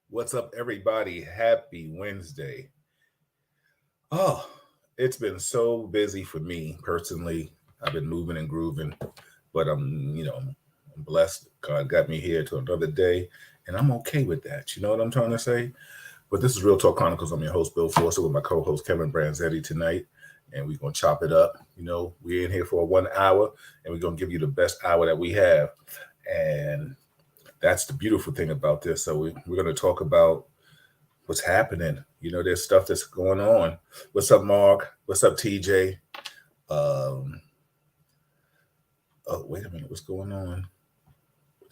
What's up, everybody? Happy Wednesday. Oh, it's been so busy for me personally. I've been moving and grooving, but I'm blessed. God got me here to another day, and I'm okay with that. You know what I'm trying to say? But this is Real Talk Chronicles. I'm your host, Bill Forster, with my co-host Kevin Branzetti tonight, and we're gonna chop it up. We're in here for 1 hour, and we're gonna give you the best hour that we have, and that's the beautiful thing about this. So we're going to talk about what's happening. There's stuff that's going on. What's up, Mark? What's up, TJ? Um, oh, wait a minute. What's going on?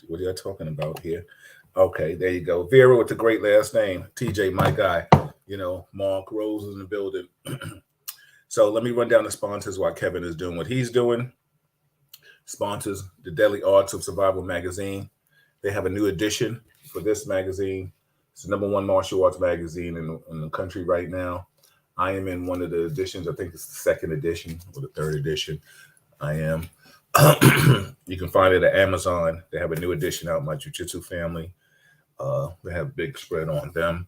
What are you talking about here? Okay, there you go. Vera with the great last name. TJ, my guy. Mark Rose is in the building. So let me run down the sponsors while Kevin is doing what he's doing. Sponsors, the Deadly Arts of Survival magazine. They have a new edition for this magazine. It's the number one martial arts magazine in the country right now. I am in one of the editions. I think it's the second edition or the third edition. I am. You can find it at Amazon. They have a new edition out, My Jiu-Jitsu Family. They have a big spread on them.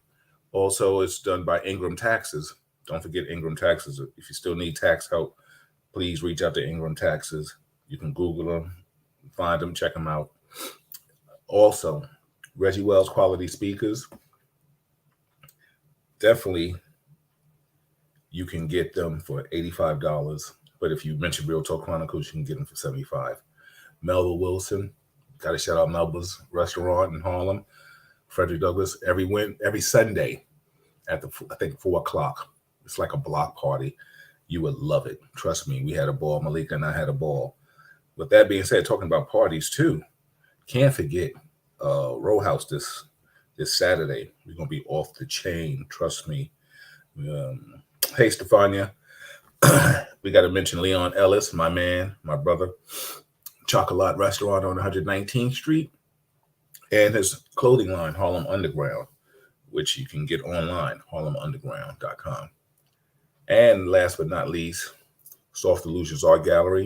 Also, it's done by Ingram Taxes. Don't forget Ingram Taxes. If you still need tax help, please reach out to Ingram Taxes. You can Google them, find them, check them out. Also, Reggie Wells Quality Speakers. Definitely, you can get them for $85. But if you mention Real Talk Chronicles, you can get them for $75. Melba Wilson. Got to shout out Melba's Restaurant in Harlem. Frederick Douglass. Every Sunday at I think 4 o'clock. It's like a block party. You would love it. Trust me. We had a ball. Malika and I had a ball. With that being said, talking about parties too. Can't forget Row House this Saturday. We're gonna be off the chain. Trust me. Hey, Stefania. We got to mention Leon Ellis, my man, my brother. Chocolat Restaurant on 119th Street, and his clothing line, Harlem Underground, which you can get online, harlemunderground.com. And last but not least, Soft Illusions Art Gallery.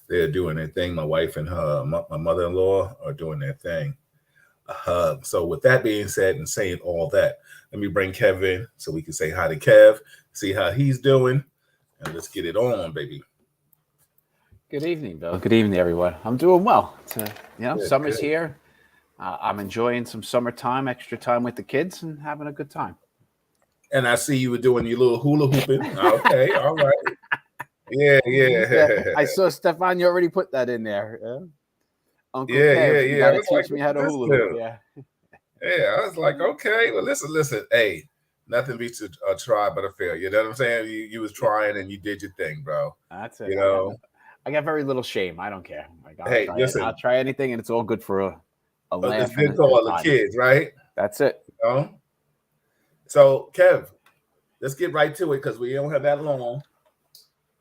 They're doing their thing. My wife and my mother-in-law are doing their thing. So with that being said and saying all that, let me bring Kev in so we can say hi to Kev, see how he's doing, and let's get it on, baby. Good evening, Bill. Good evening, everyone. I'm doing well. Summer's here. I'm enjoying some summertime, extra time with the kids, and having a good time. And I see you were doing your little hula hooping. Okay, all right. Yeah. I saw Stefan. You already put that in there. Uncle Kev, you gotta teach me how to hula hoop. Yeah. I was like, okay, well, listen. Hey, nothing beats a try but a fail. You know what I'm saying? You was trying and you did your thing, bro. That's it. I got very little shame. I don't care. Listen, I'll try anything, and it's all good for a laugh. It's good for all the kids, right? That's it. So, Kev, let's get right to it because we don't have that long.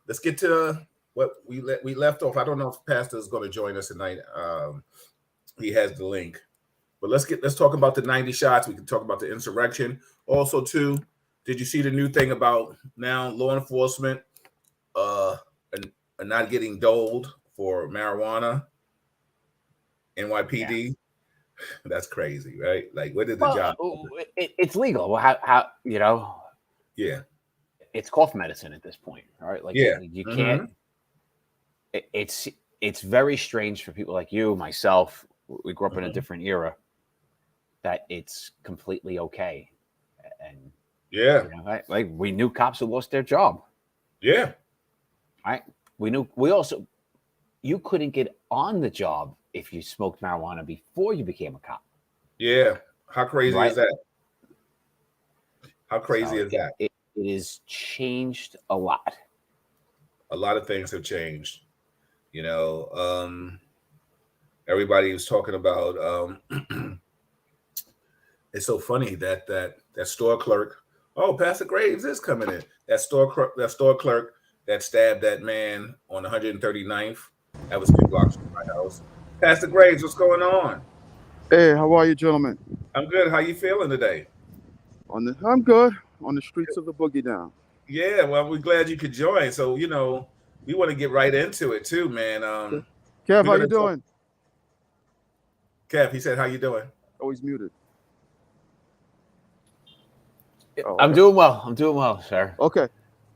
Let's get to what we left off. I don't know if Pastor is going to join us tonight. He has the link, but let's talk about the 90 shots. We can talk about the insurrection. Also, too, did you see the new thing about now law enforcement and not getting doled for marijuana? NYPD. Yeah. That's crazy, right? Like, what is the job? It's legal. How Yeah. It's cough medicine at this point, all right? Like, you can't. It's very strange for people like you, myself. We grew up in a different era. That it's completely okay, and like we knew cops who lost their job. Yeah, right. We knew. We also, you couldn't get on the job if you smoked marijuana before you became a cop. Yeah, how crazy is that? How crazy is that? It has changed a lot. A lot of things have changed. Everybody was talking about. It's so funny that store clerk. Oh, Pastor Graves is coming in. That store clerk that stabbed that man on 139th. That was 2 blocks from my house. Pastor Graves, what's going on? Hey, how are you, gentlemen? I'm good. How you feeling today? I'm good. On the streets of the boogie down. Yeah, well, we're glad you could join. So, we want to get right into it too, man. Kev, how you doing? Kev, he said, how you doing? Oh, he's muted. I'm doing well. I'm doing well, sir. Okay.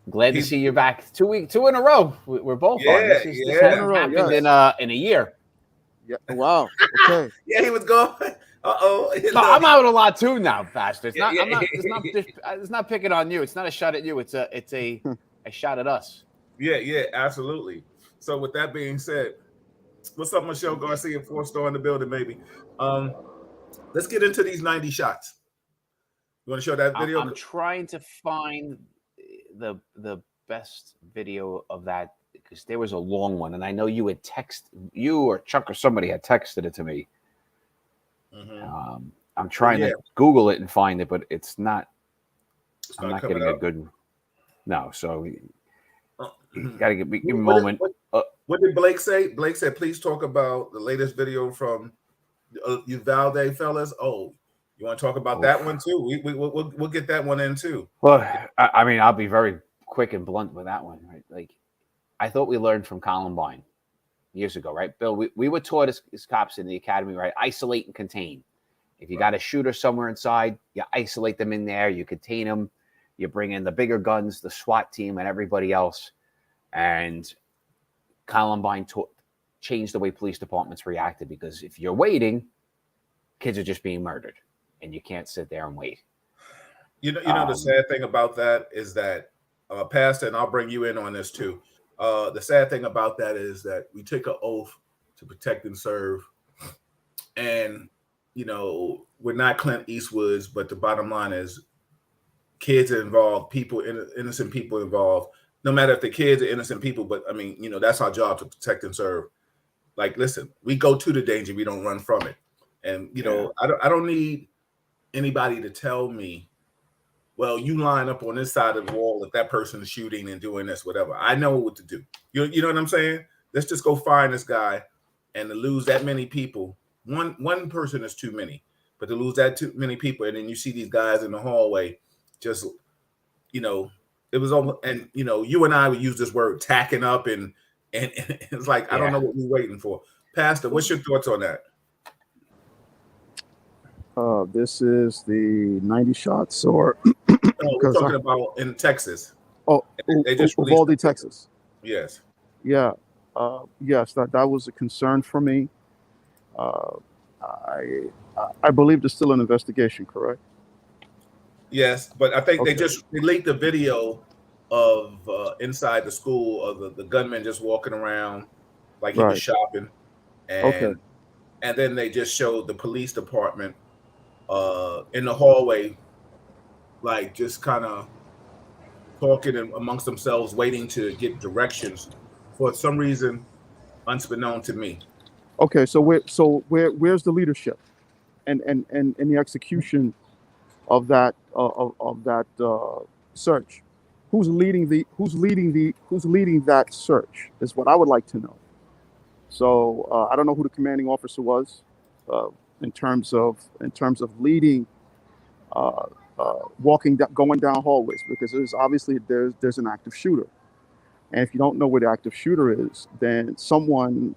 Glad to see you back. 2 in a row. We're both on. This hasn't happened in a year. Yeah. Wow. Okay. Yeah, he was going. No, I'm out a lot too now, Pastor. It's not. I'm not. It's not picking on you. It's not a shot at you. It's a shot at us. Yeah, absolutely. So with that being said, what's up, Michelle Garcia, 4-star in the building, maybe? Let's get into these 90 shots. You want to show that video? I'm trying to find the best video of that because there was a long one, and I know you or Chuck or somebody had texted it to me. Mm-hmm. I'm trying to Google it and find it, but it's not. I'm not getting a good. No, so you got to give me a moment. What did Blake say? Blake said, "Please talk about the latest video from Uvalde, fellas." Oh, you want to talk about that one too? We'll get that one in too. Well, I mean, I'll be very quick and blunt with that one, right? Like, I thought we learned from Columbine years ago, right, Bill? We were taught as cops in the academy, right? Isolate and contain. If you got a shooter somewhere inside, you isolate them in there, you contain them, you bring in the bigger guns, the SWAT team, and everybody else. And Columbine changed the way police departments reacted because if you're waiting, kids are just being murdered, and you can't sit there and wait. You know the sad thing about that is that, Pastor, and I'll bring you in on this too. The sad thing about that is that we take an oath to protect and serve, and we're not Clint Eastwoods, but the bottom line is kids are involved, innocent people involved. No matter if the kids are innocent people, but I mean, that's our job to protect and serve. Like, listen, we go to the danger, we don't run from it. And I don't need anybody to tell me, well, you line up on this side of the wall if that person is shooting and doing this, whatever. I know what to do. You know what I'm saying? Let's just go find this guy, and to lose that many people, one person is too many, but to lose that too many people, and then you see these guys in the hallway, just it was almost, and you and I would use this word tacking up, and it's like I don't know what we're waiting for. Pastor, what's your thoughts on that? This is the 90 shots, or we're talking about in Texas. Oh, they just Uvalde, Texas. Yes. Yeah. Yes, that was a concern for me. I believe there's still an investigation, correct? Yes, but I think they leaked the video of inside the school of the gunman just walking around like he was shopping, and then they just showed the police department in the hallway, like just kind of talking amongst themselves, waiting to get directions for some reason unbeknown to me. Okay, so where's the leadership and the execution of that search? Who's leading that search is what I would like to know. So I don't know who the commanding officer was in terms of leading, going down hallways, because there's an active shooter, and if you don't know where the active shooter is, then someone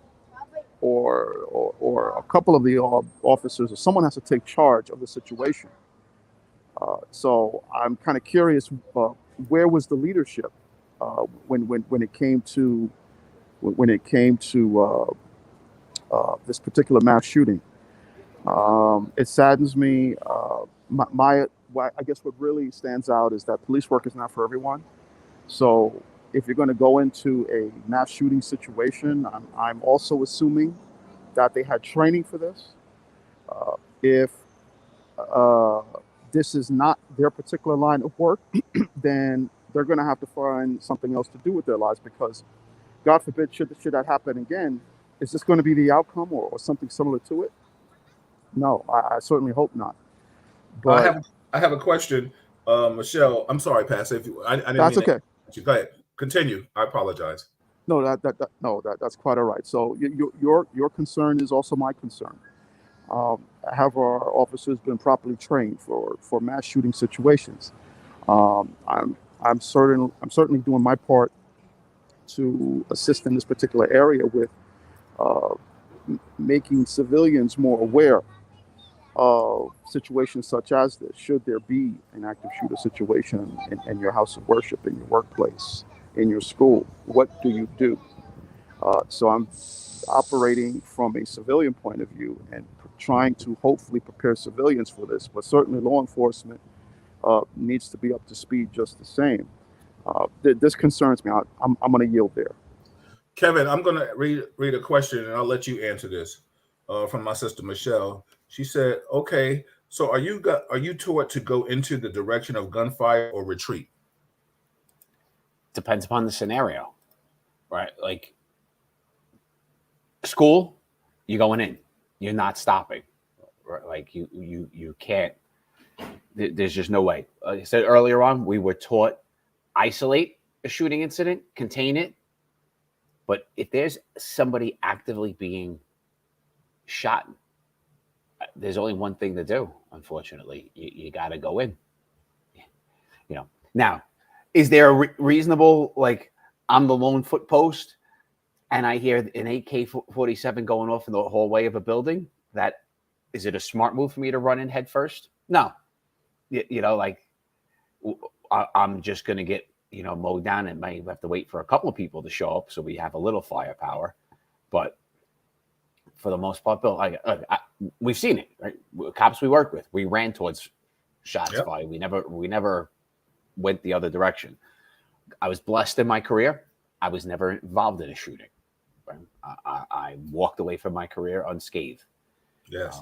or a couple of the officers or someone has to take charge of the situation. So I'm kind of curious, where was the leadership when it came to this particular mass shooting? It saddens me. I guess what really stands out is that police work is not for everyone. So if you're going to go into a mass shooting situation, I'm also assuming that they had training for this. If this is not their particular line of work, then they're going to have to find something else to do with their lives, because God forbid, should that happen again, is this going to be the outcome or something similar to it? No, I certainly hope not. But I have a question, Michelle. I'm sorry, Pastor. I didn't that's okay. Go ahead. Continue. I apologize. No, that's quite all right. So your concern is also my concern. Have our officers been properly trained for mass shooting situations? I'm certainly doing my part to assist in this particular area with making civilians more aware of situations such as this, should there be an active shooter situation in your house of worship, in your workplace, in your school, what do you do? So I'm operating from a civilian point of view and trying to hopefully prepare civilians for this, but certainly law enforcement needs to be up to speed just the same. This concerns me. I'm going to yield there. Kevin, I'm going to read a question, and I'll let you answer this from my sister Michelle. She said, "Okay, so are you taught to go into the direction of gunfire or retreat?" Depends upon the scenario, right? Like school, you're going in, you're not stopping, right? Like you can't. There's just no way. Like I said earlier on, we were taught isolate a shooting incident, contain it. But if there's somebody actively being shot, there's only one thing to do. Unfortunately, you got to go in. Now, is there a reasonable, like, I'm the lone foot post and I hear an AK-47 going off in the hallway of a building? Is it a smart move for me to run in head first? No. I'm just going to get mowed down, and might have to wait for a couple of people to show up so we have a little firepower. But for the most part, Bill, we've seen it, right? Cops we work with, we ran towards shots fired. We never went the other direction. I was blessed in my career. I was never involved in a shooting. Right? I walked away from my career unscathed. Yes.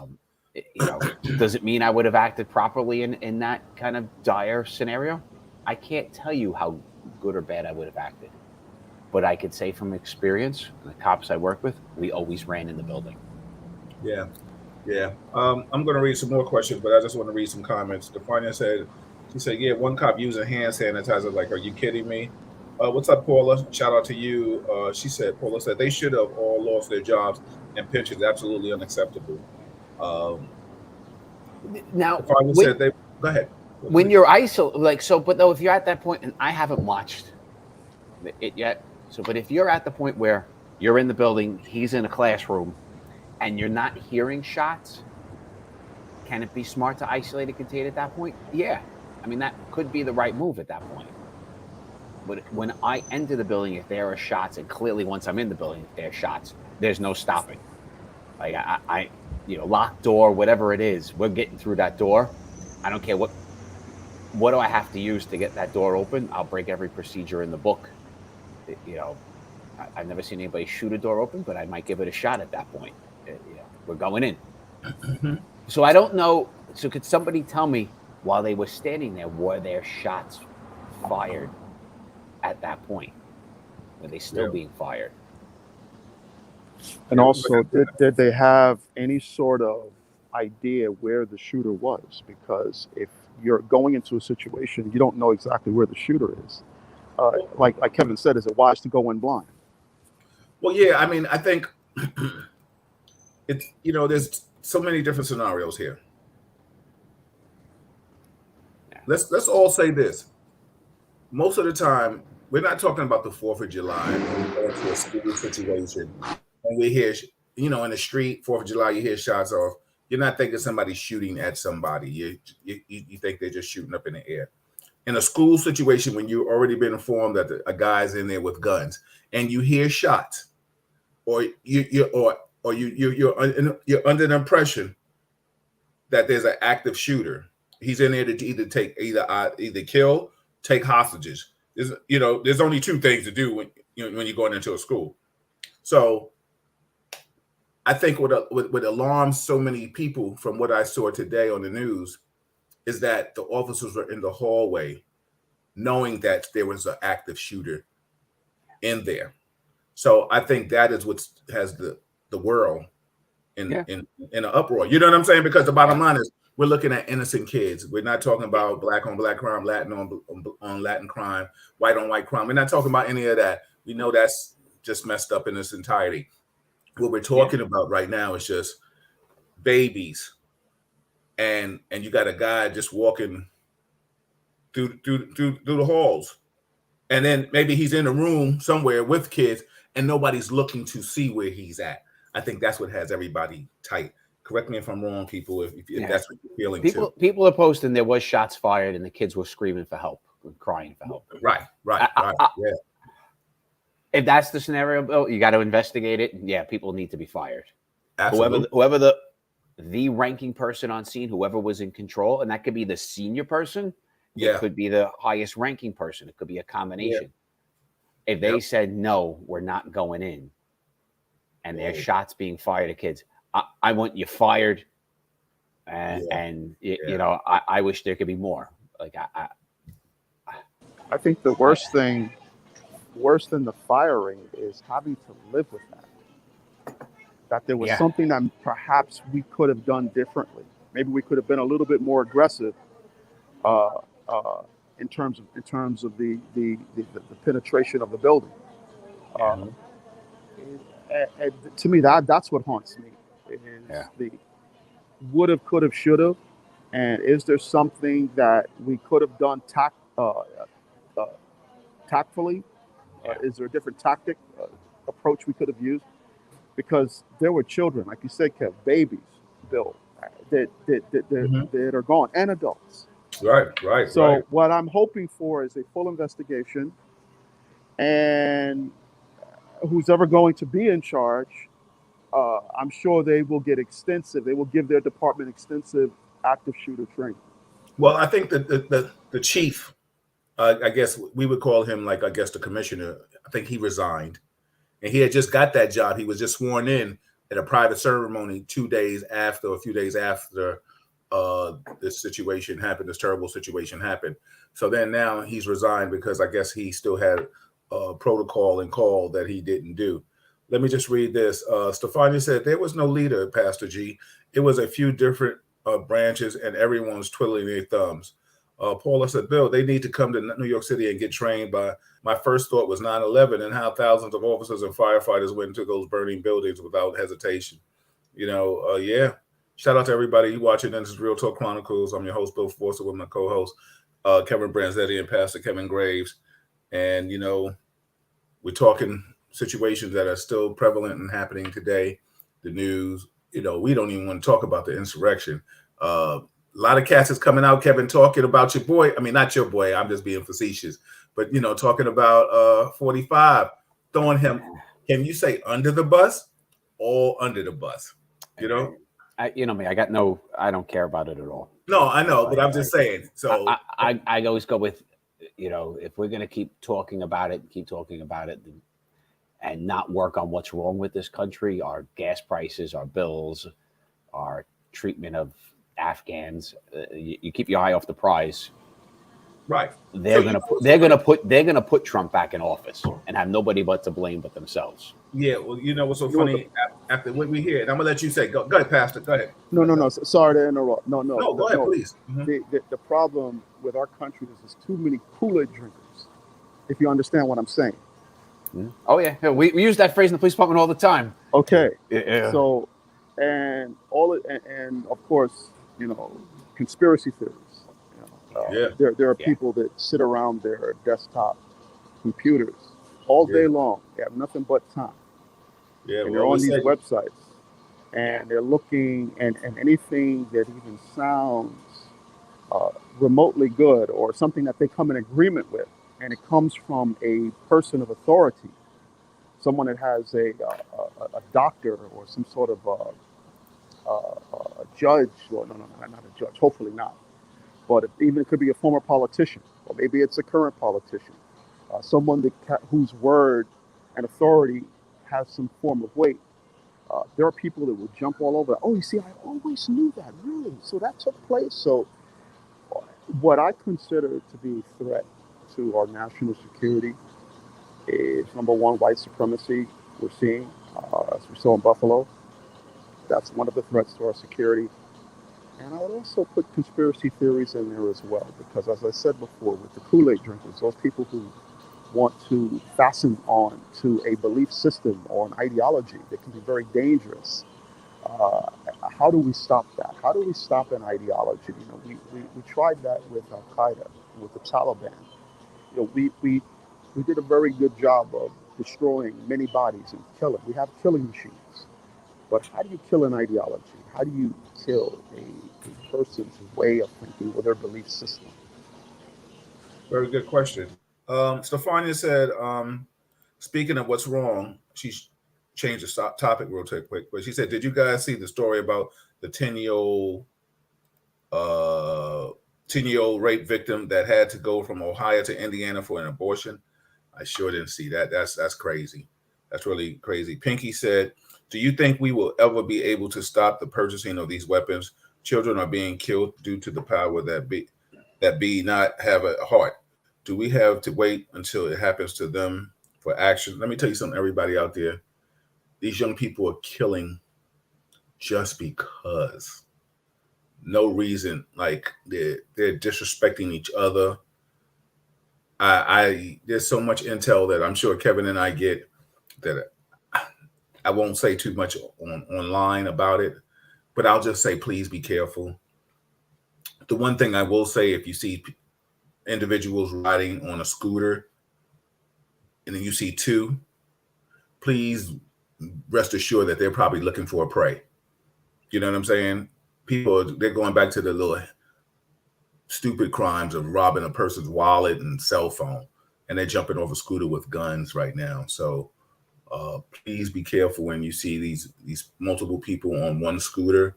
Does it mean I would have acted properly in that kind of dire scenario? I can't tell you how good or bad I would have acted, but I could say from experience, the cops I work with, we always ran in the building. Yeah. I'm going to read some more questions, but I just want to read some comments. She said, yeah, one cop using hand sanitizer. Like, are you kidding me? What's up, Paula? Shout out to you. Paula said, they should have all lost their jobs and pensions. Absolutely unacceptable. Now, go ahead. When you're isolated, but though, if you're at that point, and I haven't watched it yet, but if you're at the point where you're in the building, he's in a classroom, and you're not hearing shots, can it be smart to isolate and contain at that point? Yeah. I mean, that could be the right move at that point. But when I enter the building, if there are shots, and clearly once I'm in the building, if there are shots, there's no stopping. Like I locked door, whatever it is, we're getting through that door. I don't care what do I have to use to get that door open? I'll break every procedure in the book. I've never seen anybody shoot a door open, but I might give it a shot at that point. We're going in. So I don't know. So could somebody tell me, while they were standing there, were there shots fired at that point? Were they still being fired? And also, did they have any sort of idea where the shooter was? Because if you're going into a situation, you don't know exactly where the shooter is. Like Kevin said, is it wise to go in blind? Well, yeah. I mean, I think it's there's so many different scenarios here. Let's all say this. Most of the time, we're not talking about the 4th of July or into a school situation, and we hear in the street 4th of July, you hear shots off. You're not thinking somebody's shooting at somebody. You think they're just shooting up in the air. In a school situation, when you've already been informed that a guy's in there with guns, and you hear shots, or you're under the impression that there's an active shooter. He's in there to either kill, take hostages. There's only two things to do when you're going into a school. So I think what alarms so many people from what I saw today on the news is that the officers were in the hallway knowing that there was an active shooter in there. So I think that is what has the world in an uproar. You know what I'm saying? Because the bottom line is we're looking at innocent kids. We're not talking about black on black crime, Latin on Latin crime, white on white crime. We're not talking about any of that. We know that's just messed up in its entirety. What we're talking about right now is just babies, and you got a guy just walking through the halls, and then maybe he's in a room somewhere with kids, and nobody's looking to see where he's at. I think that's what has everybody tight. Correct me if I'm wrong, people, if that's what you're feeling too. People are posting there was shots fired and the kids were screaming for help, crying for help. Right. Yeah. If that's the scenario, Bill, you got to investigate it. Yeah, people need to be fired. Absolutely. Whoever the ranking person on scene, whoever was in control, and that could be the senior person. Yeah. It could be the highest ranking person. It could be a combination. Yeah. If they said, no, we're not going in, and there's shots being fired at kids, I want you fired. And you know, I wish there could be more. Like I think the worst thing, worse than the firing, is having to live with that. That there was something that perhaps we could have done differently. Maybe we could have been a little bit more aggressive in terms of the penetration of the building. And to me, that's what haunts me. Is the would have, could have, should have, and is there something that we could have done tactfully? Is there a different tactic approach we could have used? Because there were children, like you said, Kev, babies, Bill, that are gone, and adults. Right. So what I'm hoping for is a full investigation, and who's ever going to be in charge, I'm sure they will give their department extensive active shooter training. Well, I think that the chief, I guess we would call him, like, I guess the commissioner, I think he resigned. And he had just got that job. He was just sworn in at a private ceremony a few days after this situation happened, this terrible situation happened. So then now he's resigned because I guess he still had a protocol and call that he didn't do. Let me just read this. Stefania said, there was no leader, Pastor G. It was a few different branches and everyone's twiddling their thumbs. Paula said, Bill, they need to come to New York City and get trained by, my first thought was 9/11 and how thousands of officers and firefighters went into those burning buildings without hesitation. You know, shout out to everybody watching. This is Real Talk Chronicles. I'm your host, Bill Forster, with my co-host, Kevin Branzetti and Pastor Kevin Graves. And, you know, we're talking situations that are still prevalent and happening today. The news, you know, we don't even want to talk about the insurrection. A lot of cats is coming out, Kevin, talking about your boy. I mean, not your boy. I'm just being facetious. But, you know, talking about 45, throwing him, can you say under the bus or under the bus? You know? I don't care about it at all. No, I know, but I'm just saying. So I always go with, you know, if we're going to keep talking about it, and not work on what's wrong with this country, our gas prices, our bills, our treatment of Afghans, you keep your eye off the prize. Right. They're gonna put Trump back in office and have nobody but to blame but themselves. Yeah, well, you know what's so funny? After what we hear, and I'm gonna let you say, go ahead, Pastor. Go ahead. No. Sorry to interrupt. No, go ahead, please. Mm-hmm. The problem with our country is there's too many Kool-Aid drinkers. If you understand what I'm saying. Mm-hmm. Oh yeah, we use that phrase in the police department all the time. Okay. Yeah. So, and of course, you know, conspiracy theories. There are people that sit around their desktop computers all day long. They have nothing but time. Yeah, and they're on these websites, and they're looking, and anything that even sounds remotely good or something that they come in agreement with, and it comes from a person of authority, someone that has a doctor or some sort of a judge. Well, no, not a judge. Hopefully not. But it could be a former politician, or maybe it's a current politician, someone whose word and authority has some form of weight. There are people that will jump all over. Oh, you see, I always knew that. Really? So that took place. So what I consider to be a threat to our national security is, number one, white supremacy we're seeing, as we saw in Buffalo. That's one of the threats to our security. And I would also put conspiracy theories in there as well, because as I said before, with the Kool-Aid drinkers, those people who want to fasten on to a belief system or an ideology that can be very dangerous. How do we stop that? How do we stop an ideology? You know, we tried that with Al-Qaeda, with the Taliban. You know, we did a very good job of destroying many bodies and killing. We have killing machines. But how do you kill an ideology? How do you kill a person's way of thinking or their belief system? Very good question. Stefania said, speaking of what's wrong, she's changed the topic real quick, but she said, did you guys see the story about the 10-year-old 10-year-old rape victim that had to go from Ohio to Indiana for an abortion? I sure didn't see that. That's crazy. That's really crazy. Pinky said, do you think we will ever be able to stop the purchasing of these weapons? Children are being killed due to the power that be not have a heart. Do we have to wait until it happens to them for action? Let me tell you something, everybody out there. These young people are killing just because. No reason. Like they're disrespecting each other. I there's so much intel that I'm sure Kevin and I get that I won't say too much online about it, but I'll just say, please be careful. The one thing I will say, if you see individuals riding on a scooter and then you see two, please rest assured that they're probably looking for a prey. You know what I'm saying? People, they're going back to the little stupid crimes of robbing a person's wallet and cell phone, and they're jumping off a scooter with guns right now. So please be careful when you see these multiple people on one scooter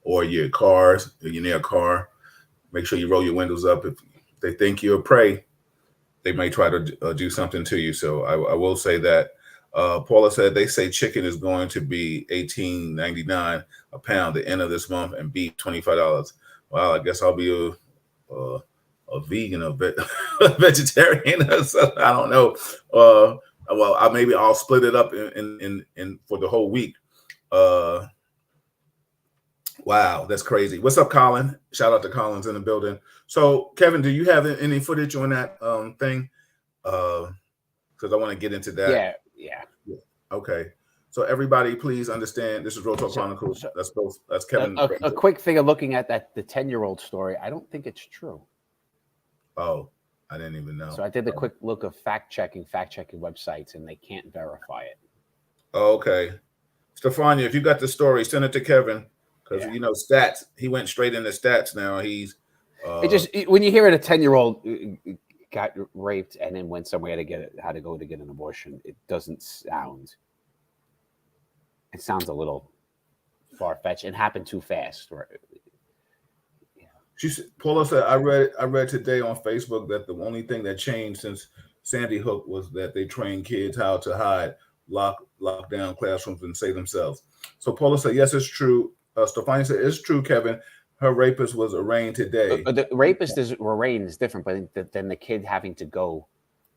or your cars, or you're near a car. Make sure you roll your windows up. If they think you're a prey, they may try to do something to you. So I will say that. Paula said they say chicken is going to be $18.99 a pound at the end of this month, and beef $25. Well, I guess I'll be a vegan, a vegetarian. So I don't know. Well, maybe I'll split it up in for the whole week. Wow, that's crazy. What's up, Colin? Shout out to Colin's in the building. So, Kevin, do you have any footage on that thing? Because I want to get into that. Yeah. Okay. So everybody, please understand. This is Real Talk Chronicles. That's Kevin. A quick thing of looking at the 10-year-old story. I don't think it's true. Oh, I didn't even know. So I did a quick look of fact checking websites, and they can't verify it. Okay. Stefania, if you got the story, send it to Kevin. Because stats. He went straight into stats now. He's it just when you hear it, a 10-year-old got raped and then went somewhere to had to go to get an abortion. It doesn't sound. It sounds a little far-fetched and happened too fast. Right? Paula said, I read today on Facebook that the only thing that changed since Sandy Hook was that they train kids how to hide, lock down classrooms and save themselves. So Paula said, yes, it's true. Stefania said, it's true, Kevin. Her rapist was arraigned today. The rapist is arraigned is different, but then the kid having to go.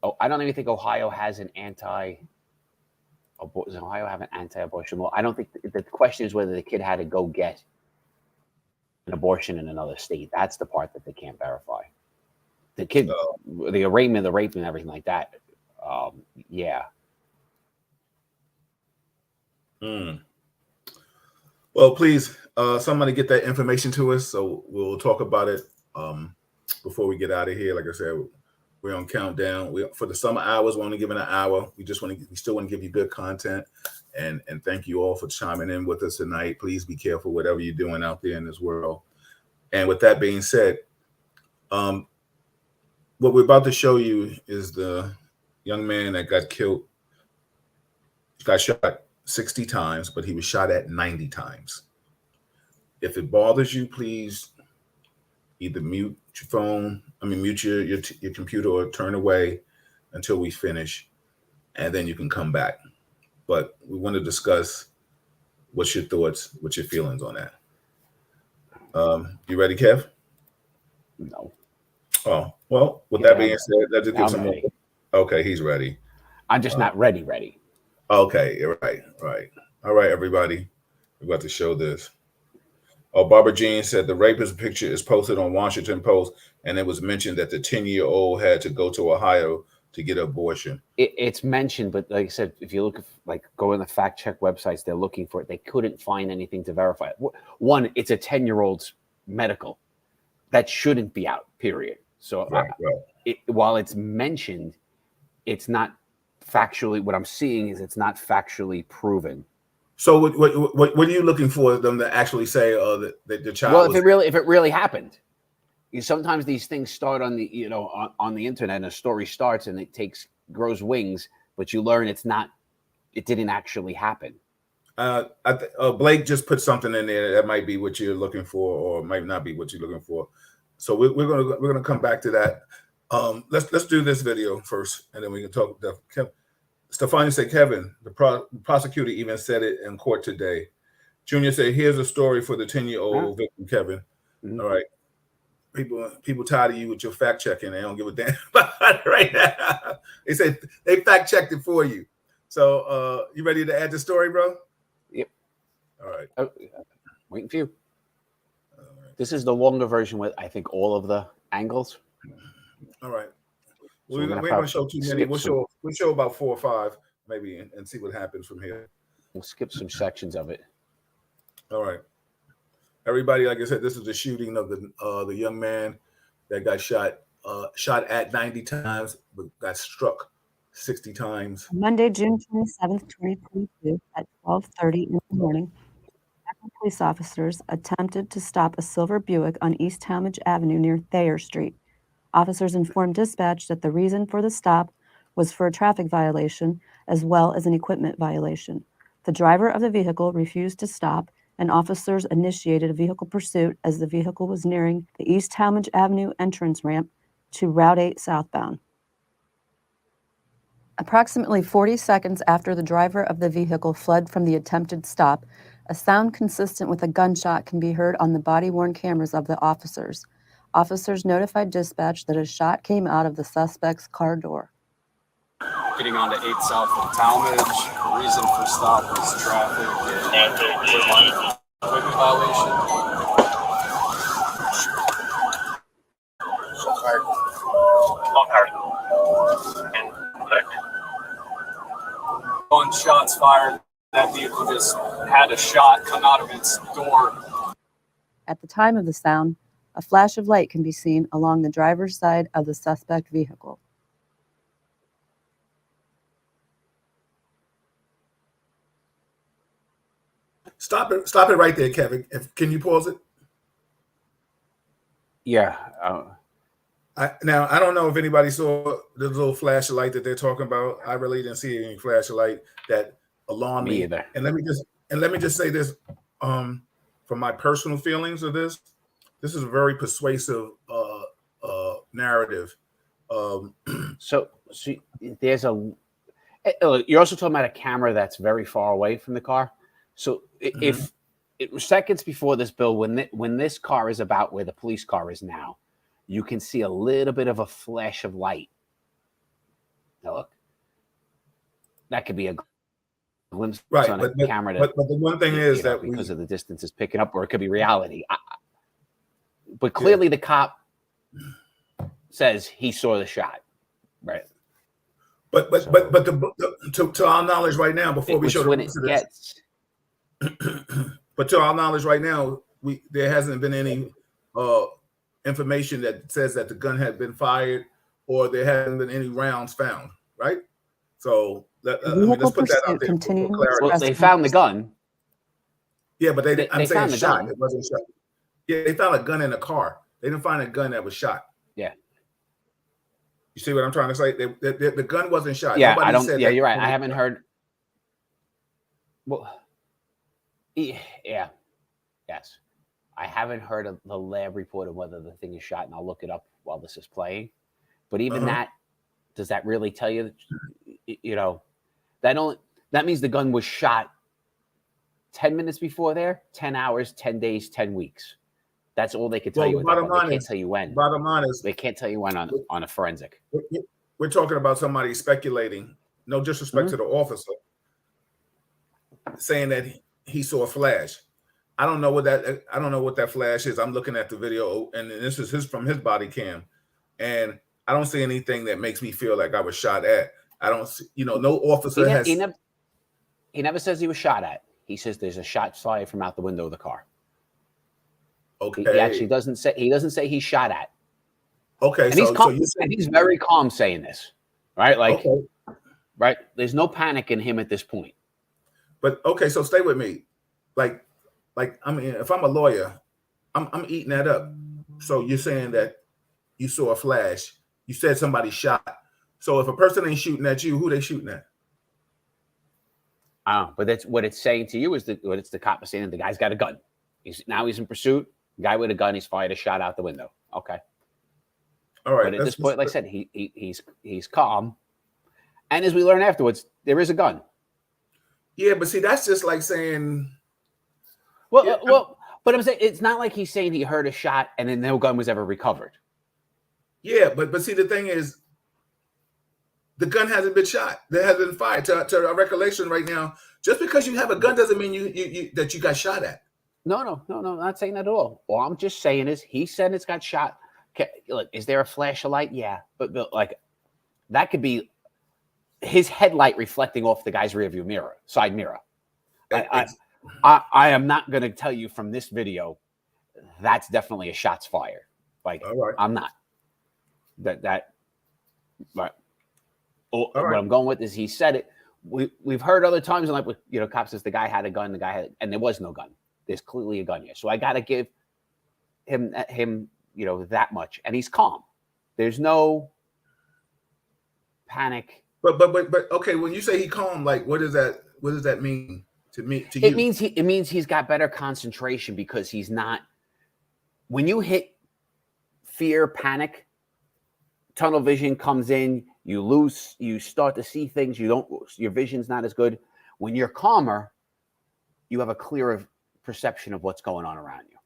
Oh, I don't even think Ohio has an does Ohio have an anti-abortion law? I don't think the question is whether the kid had to go get an abortion in another state. That's the part that they can't verify. The kid, the arraignment, the rape, and everything like that. Yeah. Well, please, somebody get that information to us, so we'll talk about it before we get out of here. Like I said, we're on countdown. For the summer hours, we're only giving an hour. We still want to give you good content, and thank you all for chiming in with us tonight. Please be careful, whatever you're doing out there in this world. And with that being said, what we're about to show you is the young man that got killed. He got shot 60 times, but he was shot at 90 times. If it bothers you, please either mute your phone, mute your computer, or turn away until we finish, and then you can come back. But we want to discuss what's your thoughts, what's your feelings on that. You ready, Kev? No. Oh, well, with that being said, let's just give some more. Okay, he's ready. I'm just not ready. Okay, right. All right, everybody. We're about to show this. Barbara Jean said the rapist picture is posted on Washington Post, and it was mentioned that the 10-year-old had to go to Ohio to get an abortion. It's mentioned, but like I said, if you look, go on the fact check websites, they're looking for it. They couldn't find anything to verify it. One, it's a 10-year-old's medical. That shouldn't be out, period. So right. While it's mentioned, it's not factually, what I'm seeing is it's not factually proven So what are you looking for them to actually say? That the child. Well, if it really happened, sometimes these things start on the on the internet, and a story starts and it grows wings, but you learn it didn't actually happen. Blake just put something in there that might be what you're looking for, or might not be what you're looking for. So we're gonna come back to that. Let's do this video first, and then we can talk. Stefania said, Kevin, the prosecutor even said it in court today. Junior said, here's a story for the 10-year-old victim, Kevin. Mm-hmm. All right. People tired of you with your fact checking. They don't give a damn about it right now. They said they fact checked it for you. So you ready to add the story, bro? Yep. All right. Waiting for you. Right. This is the longer version with, I think, all of the angles. All right. So we're going to show too many. We'll show about 4 or 5 maybe and see what happens from here. We'll skip some sections of it. All right. Everybody, like I said, this is the shooting of the young man that got shot at 90 times, but got struck 60 times. Monday, June 27th, 2022, at 12:30 in the morning, police officers attempted to stop a silver Buick on East Talmadge Avenue near Thayer Street. Officers informed dispatch that the reason for the stop was for a traffic violation as well as an equipment violation. The driver of the vehicle refused to stop, and officers initiated a vehicle pursuit as the vehicle was nearing the East Talmadge Avenue entrance ramp to Route 8 southbound. Approximately 40 seconds after the driver of the vehicle fled from the attempted stop, a sound consistent with a gunshot can be heard on the body-worn cameras of the officers. Officers notified dispatch that a shot came out of the suspect's car door. Getting onto 8 South of Talmadge. The reason for stop was traffic and equipment violation. One shots fired. That vehicle just had a shot come out of its door. At the time of the sound, a flash of light can be seen along the driver's side of the suspect vehicle. Stop it right there, Kevin. Can you pause it? Yeah. Now, I don't know if anybody saw the little flash of light that they're talking about. I really didn't see any flash of light that alarmed me. Either. And let me just say this, from my personal feelings of this is a very persuasive narrative. So there's you're also talking about a camera that's very far away from the car. So if it was seconds before this, Bill, when this car is about where the police car is now, you can see a little bit of a flash of light. Now look, that could be a glimpse on a camera. But the one thing is that because of the distance is picking up, or it could be reality. But clearly the cop says he saw the shot, right? But to our knowledge right now, before we show but to our knowledge right now, there hasn't been any information that says that the gun had been fired or there hasn't been any rounds found, right? So let's put that out there. Well, they found the gun. Yeah, but I'm saying shot. Gun. It wasn't shot. Yeah, they found a gun in a car. They didn't find a gun that was shot. Yeah. You see what I'm trying to say? The gun wasn't shot. Yeah, I don't. Yeah, you're right. I haven't heard. Well, yeah, yes. I haven't heard of the lab report of whether the thing is shot, and I'll look it up while this is playing. But even that, does that really tell you? That means the gun was shot 10 minutes before there, 10 hours, 10 days, 10 weeks. That's all they could tell you. They can't tell you when. Bottom line is they can't tell you when on a forensic. We're talking about somebody speculating. No disrespect to the officer, saying that he saw a flash. I don't know what that flash is. I'm looking at the video, and this is from his body cam, and I don't see anything that makes me feel like I was shot at. I don't see, no officer has. He never says he was shot at. He says there's a shot fired from out the window of the car. Okay. He actually doesn't say he's shot at. Okay. And he's calm, and he's very calm saying this, right? Like, right? There's no panic in him at this point. But okay, so stay with me. Like I mean, if I'm a lawyer, I'm eating that up. So you're saying that you saw a flash. You said somebody shot. So if a person ain't shooting at you, who they shooting at? But that's what it's saying to you is that what it's the cop is saying. The guy's got a gun. He's in pursuit. Guy with a gun. He's fired a shot out the window. Okay. All right. But at this point, like I said, he's calm. And as we learn afterwards, there is a gun. Yeah, but see, that's just like saying. Well, but I'm saying it's not like he's saying he heard a shot and then no gun was ever recovered. Yeah, but see, the thing is, the gun hasn't been shot. That hasn't been fired. To our recollection right now, just because you have a gun doesn't mean you that you got shot at. No, I'm not saying that at all. All I'm just saying is he said it's got shot. Okay, look, is there a flash of light? Yeah, but like that could be his headlight reflecting off the guy's rearview mirror, side mirror. I am not going to tell you from this video that's definitely a shots fired. Like right. I'm not. That. But what right. I'm going with is he said it. We've heard other times, and like cops says the guy had a gun, and there was no gun. There's clearly a gun here, so I got to give him that much, and he's calm. There's no panic. But okay, when you say he calm, like what does that mean to me? To it you? It means he's got better concentration because he's not. When you hit fear, panic, tunnel vision comes in. You start to see things. Your vision's not as good. When you're calmer, you have a clearer perception of what's going on around you.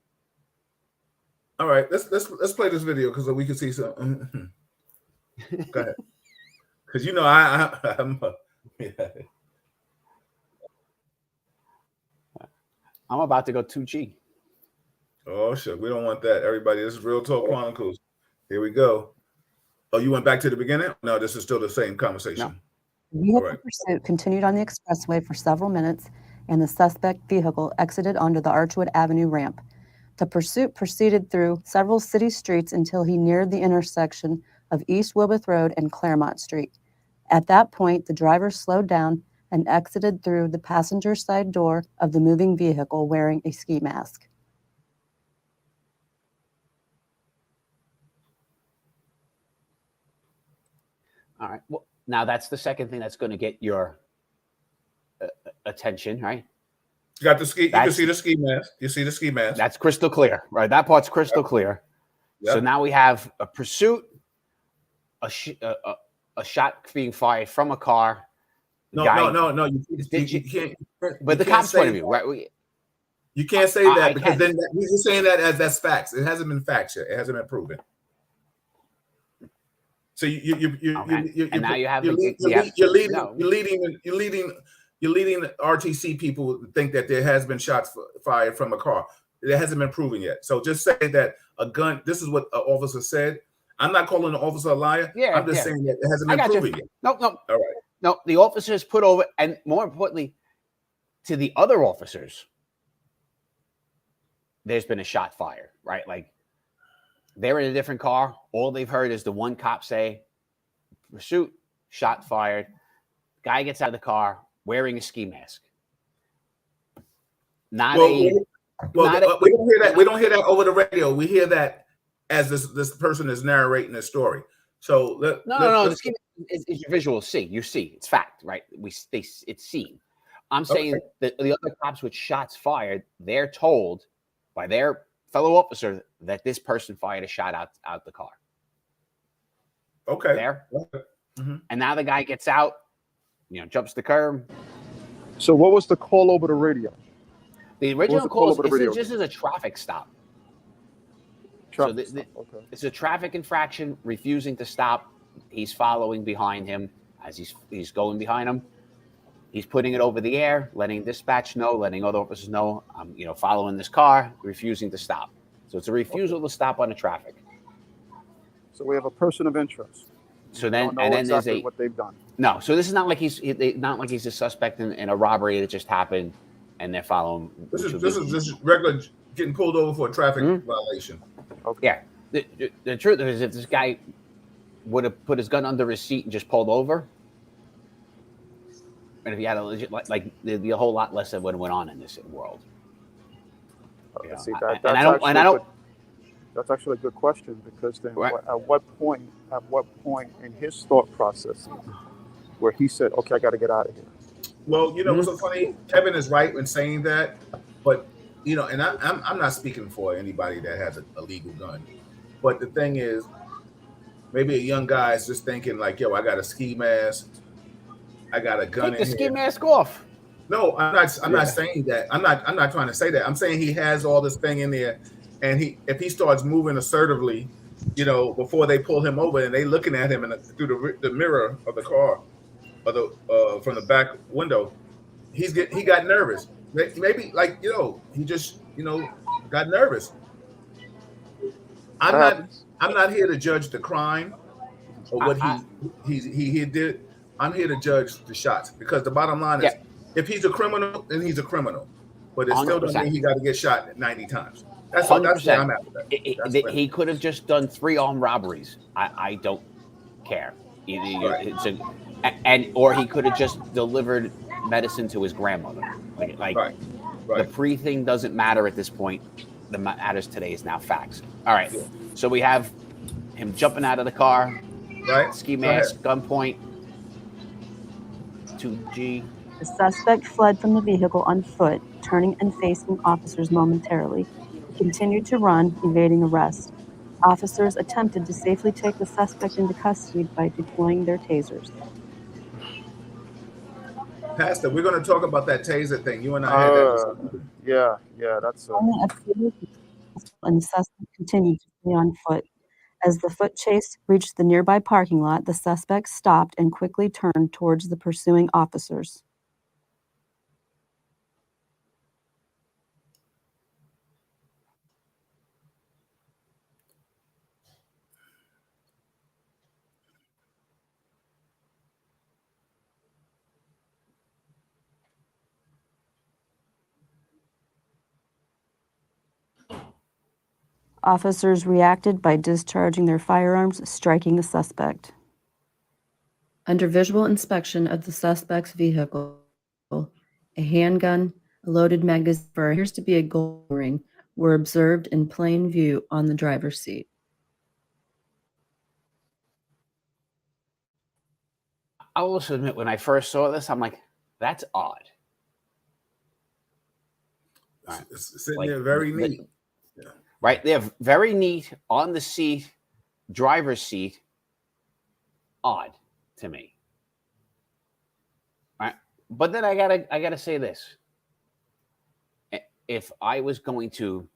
All right, let's play this video because we can see some. Go ahead. Because I'm about to go 2G. Oh shit, we don't want that. Everybody, this is Real Talk Chronicles. Here we go. Oh, you went back to the beginning? No, this is still the same conversation. No. Vehicle pursuit continued on the expressway for several minutes, and the suspect vehicle exited onto the Archwood Avenue ramp. The pursuit proceeded through several city streets until he neared the intersection of East Wilbeth Road and Claremont Street. At that point, the driver slowed down and exited through the passenger side door of the moving vehicle wearing a ski mask. All right. Well, now that's the second thing that's going to get your attention, right? You got the ski. You can see the ski mask. You see the ski mask. That's crystal clear, right? That part's crystal clear. Yep. So now we have a pursuit, a shot being fired from a car. No. You can't. But the cop's point of view, right? You can't say that because then you're saying that as that's facts. It hasn't been facts yet. It hasn't been proven. So you're leading RTC people to think that there has been shots fired from a car. It hasn't been proven yet. So just say that a gun. This is what an officer said. I'm not calling the officer a liar. Yeah, I'm just saying that it hasn't been proven yet. No. All right. No, the officers put over, and more importantly, to the other officers, there's been a shot fired, right? Like they're in a different car. All they've heard is the one cop say, pursuit, shot fired. Guy gets out of the car wearing a ski mask. We don't hear that. We don't hear that over the radio. We hear that as this person is narrating the story. So no. It's your visual see. You see, it's fact, right? It's seen. I'm saying that the other cops with shots fired, they're told by their fellow officer that this person fired a shot out the car. Okay. There. Mm-hmm. And now the guy gets out, jumps the curb. So what was the call over the radio? The original call is just as a traffic stop. It's a traffic infraction, refusing to stop. He's following behind him as he's going behind him. He's putting it over the air, letting dispatch know, letting other officers know, I'm following this car, refusing to stop. So it's a refusal to stop on the traffic. So we have a person of interest. So then, and then exactly there's what they've done. No, so this is not like he's a suspect in a robbery that just happened, and they're following. This is regular getting pulled over for a traffic violation. Okay. Yeah. The truth is, if this guy would have put his gun under his seat and just pulled over, And if you had a legit, there'd be a whole lot less that would have went on in this world. See, that's actually a good question, because then right. at what point in his thought process where he said, okay, I got to get out of here? Well, what's so funny? Kevin is right when saying that, but and I'm not speaking for anybody that has a legal gun, but the thing is, maybe a young guy is just thinking like, yo, I got a ski mask, I got a gun. Take the ski mask off. No, I'm not saying that. I'm not trying to say that. I'm saying he has all this thing in there, and if he starts moving assertively, before they pull him over and they looking at him through the mirror of the car, or from the back window, he got nervous. Maybe he just got nervous. I'm not here to judge the crime or what he did. I'm here to judge the shots, because the bottom line is, if he's a criminal, then he's a criminal. But it still doesn't mean he got to get shot 90 times. That's where I'm at with that. He could have just done 3 armed robberies. I don't care. Or he could have just delivered medicine to his grandmother. Right. The pre-thing doesn't matter at this point. The matters today is now facts. All right. Yeah. So we have him jumping out of the car. Right. Ski mask, gunpoint. 2G. The suspect fled from the vehicle on foot, turning and facing officers momentarily. He continued to run, evading arrest. Officers attempted to safely take the suspect into custody by deploying their tasers. Pastor, we're going to talk about that taser thing. You and I had that. Yeah, that's. And the suspect continued to flee on foot. As the foot chase reached the nearby parking lot, the suspect stopped and quickly turned towards the pursuing officers. Officers reacted by discharging their firearms, striking the suspect. Under visual inspection of the suspect's vehicle, a handgun, a loaded magazine, for appears to be a gold ring, were observed in plain view on the driver's seat. I will also admit, when I first saw this, I'm like, that's odd. It's sitting there very neat. Right, they're very neat on the seat, driver's seat. Odd to me. Right, but then I gotta say this: if I was going to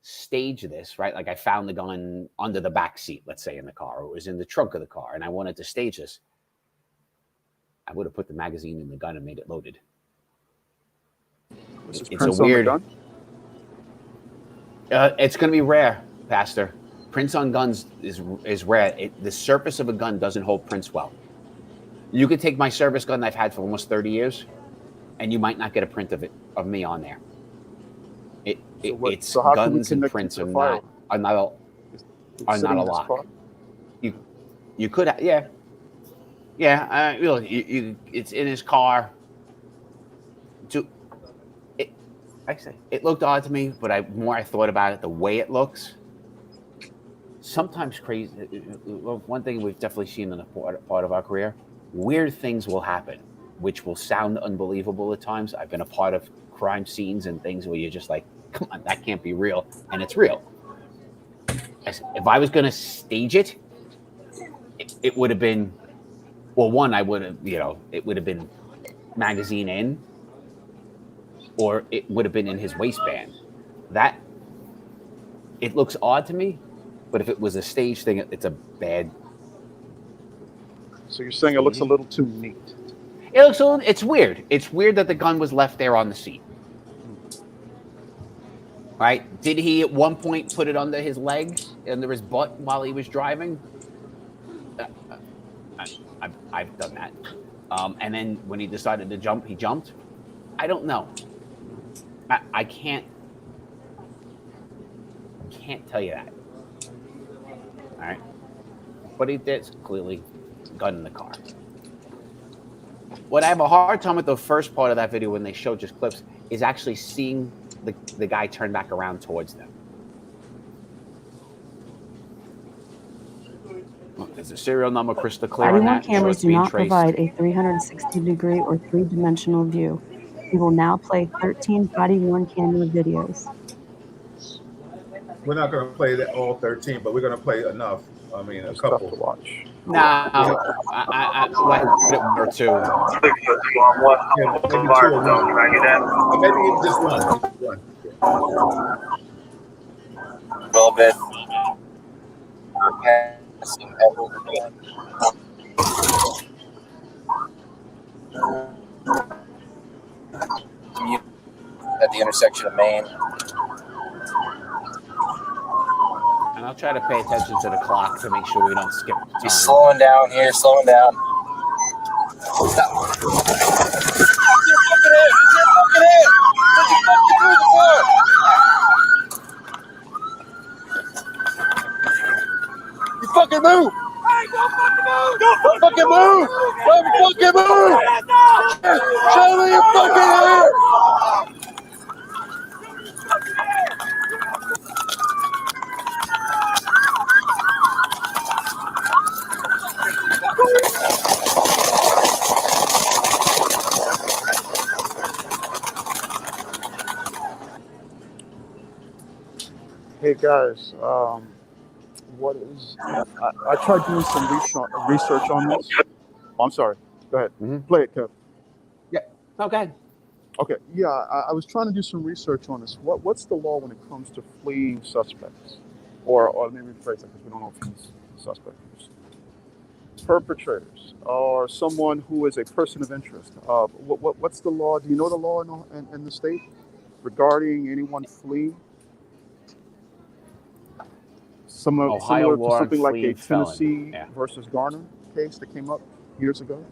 stage this, right, like I found the gun under the back seat, let's say in the car, or it was in the trunk of the car, and I wanted to stage this, I would have put the magazine in the gun and made it loaded. It's a weird. It's going to be rare, Pastor. Prints on guns is rare. The surface of a gun doesn't hold prints well. You could take my service gun I've had for almost 30 years, and you might not get a print of me on there. Guns and prints are not a lot. You could have, it's in his car. It looked odd to me, but I thought about it, the way it looks, sometimes crazy. One thing we've definitely seen in a part of our career, weird things will happen, which will sound unbelievable at times. I've been a part of crime scenes and things where you're just like, come on, that can't be real, and it's real. If I was going to stage it, it would have been, well, one, I would have, it would have been magazine in, or it would have been in his waistband. That, it looks odd to me, but if it was a stage thing, it's a bad. So you're saying it looks a little too neat? It's weird. It's weird that the gun was left there on the seat. Right? Did he at one point put it under his leg, under his butt while he was driving? I've done that. And then when he decided to jump, he jumped. I don't know. I can't tell you that. All right. But he did clearly gun in the car. What I have a hard time with the first part of that video when they show just clips is actually seeing the guy turn back around towards them. Look, there's a serial number crystal clear on Body-worn that. Sure, cameras it's do being not traced. provide a 360-degree or three-dimensional view. We will now play 13 body-worn camera videos. We're not going to play that all 13, but we're going to play enough. I mean, a It's tough to couple. watch. Nah, I let one or two. Yeah, maybe two or one. Or maybe even just one. Yeah. A little bit. At the intersection of Main. And I'll try to pay attention to the clock to make sure we don't skip time. He's slowing down here, slowing down. Stop. You fucking move! Don't fucking move! Don't fucking move! Show me your fucking hand! Hey guys, what is? I tried doing some research on this. Oh, I'm sorry. Go ahead. Play it, Kev. Okay. Okay. Yeah, I was trying to do some research on this. What's the law when it comes to fleeing suspects, or let me rephrase that because we don't know if he's suspects, perpetrators, or someone who is a person of interest. What's the law? Do you know the law in the state regarding anyone fleeing? Similar to something like a Tennessee versus Garner case that came up years ago.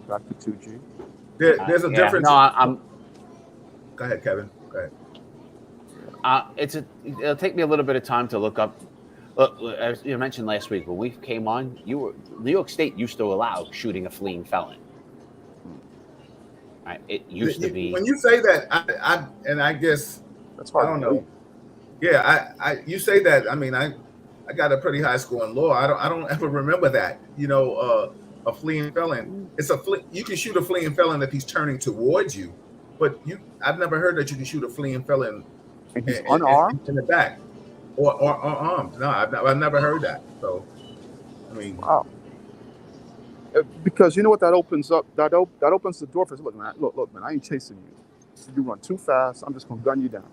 Back to 2G. There's a difference. No, I'm. Go ahead, Kevin. Go ahead. It'll take me a little bit of time to look up. Look, as you mentioned last week when we came on, New York State used to allow shooting a fleeing felon. Right? It used to be. When you say that, I guess that's hard. I don't know. Yeah, you say that. I mean, I got a pretty high score in law. I don't ever remember that. You know, a fleeing felon. You can shoot a fleeing felon if he's turning towards you, but I've never heard that you can shoot a fleeing felon and he's unarmed in the back or armed. No, I've never heard that. So, I mean, wow. Because you know what that opens up? That opens the door for. Look, man. Look, man. I ain't chasing you. If you run too fast, I'm just gonna gun you down.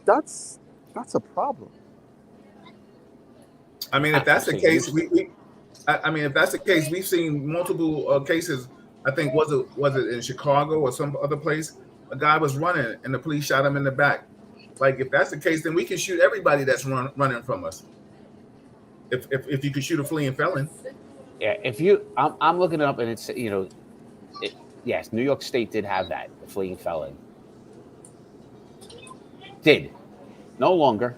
That's a problem. I mean, if that's the case, if that's the case, we've seen multiple cases. I think was it in Chicago or some other place? A guy was running and the police shot him in the back. Like, if that's the case, then we can shoot everybody that's running from us. If you can shoot a fleeing felon. Yeah, I'm looking it up and it's yes, New York State did have that, the fleeing felon. Did. No longer.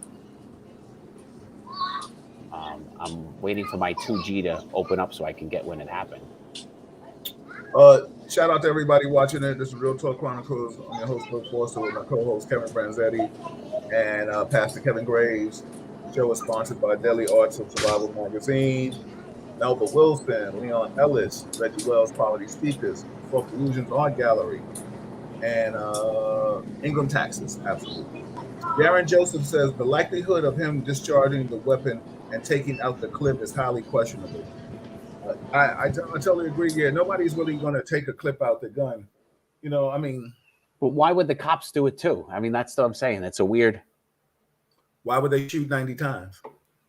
I'm waiting for my 2G to open up so I can get when it happened. Shout out to everybody watching it. This is Real Talk Chronicles. I'm your host, Bill Forster, with my co-host, Kevin Branzetti, and Pastor Kevin Graves. The show is sponsored by Daily Arts of Survival Magazine, Melba Wilson, Leon Ellis, Reggie Wells Quality Speakers, Folk Illusions Art Gallery, and Ingram Taxes, absolutely. Darren Joseph says the likelihood of him discharging the weapon and taking out the clip is highly questionable. I totally agree. Yeah, nobody's really going to take a clip out the gun. You know, I mean. But why would the cops do it too? I mean, that's what I'm saying. That's a weird. Why would they shoot 90 times?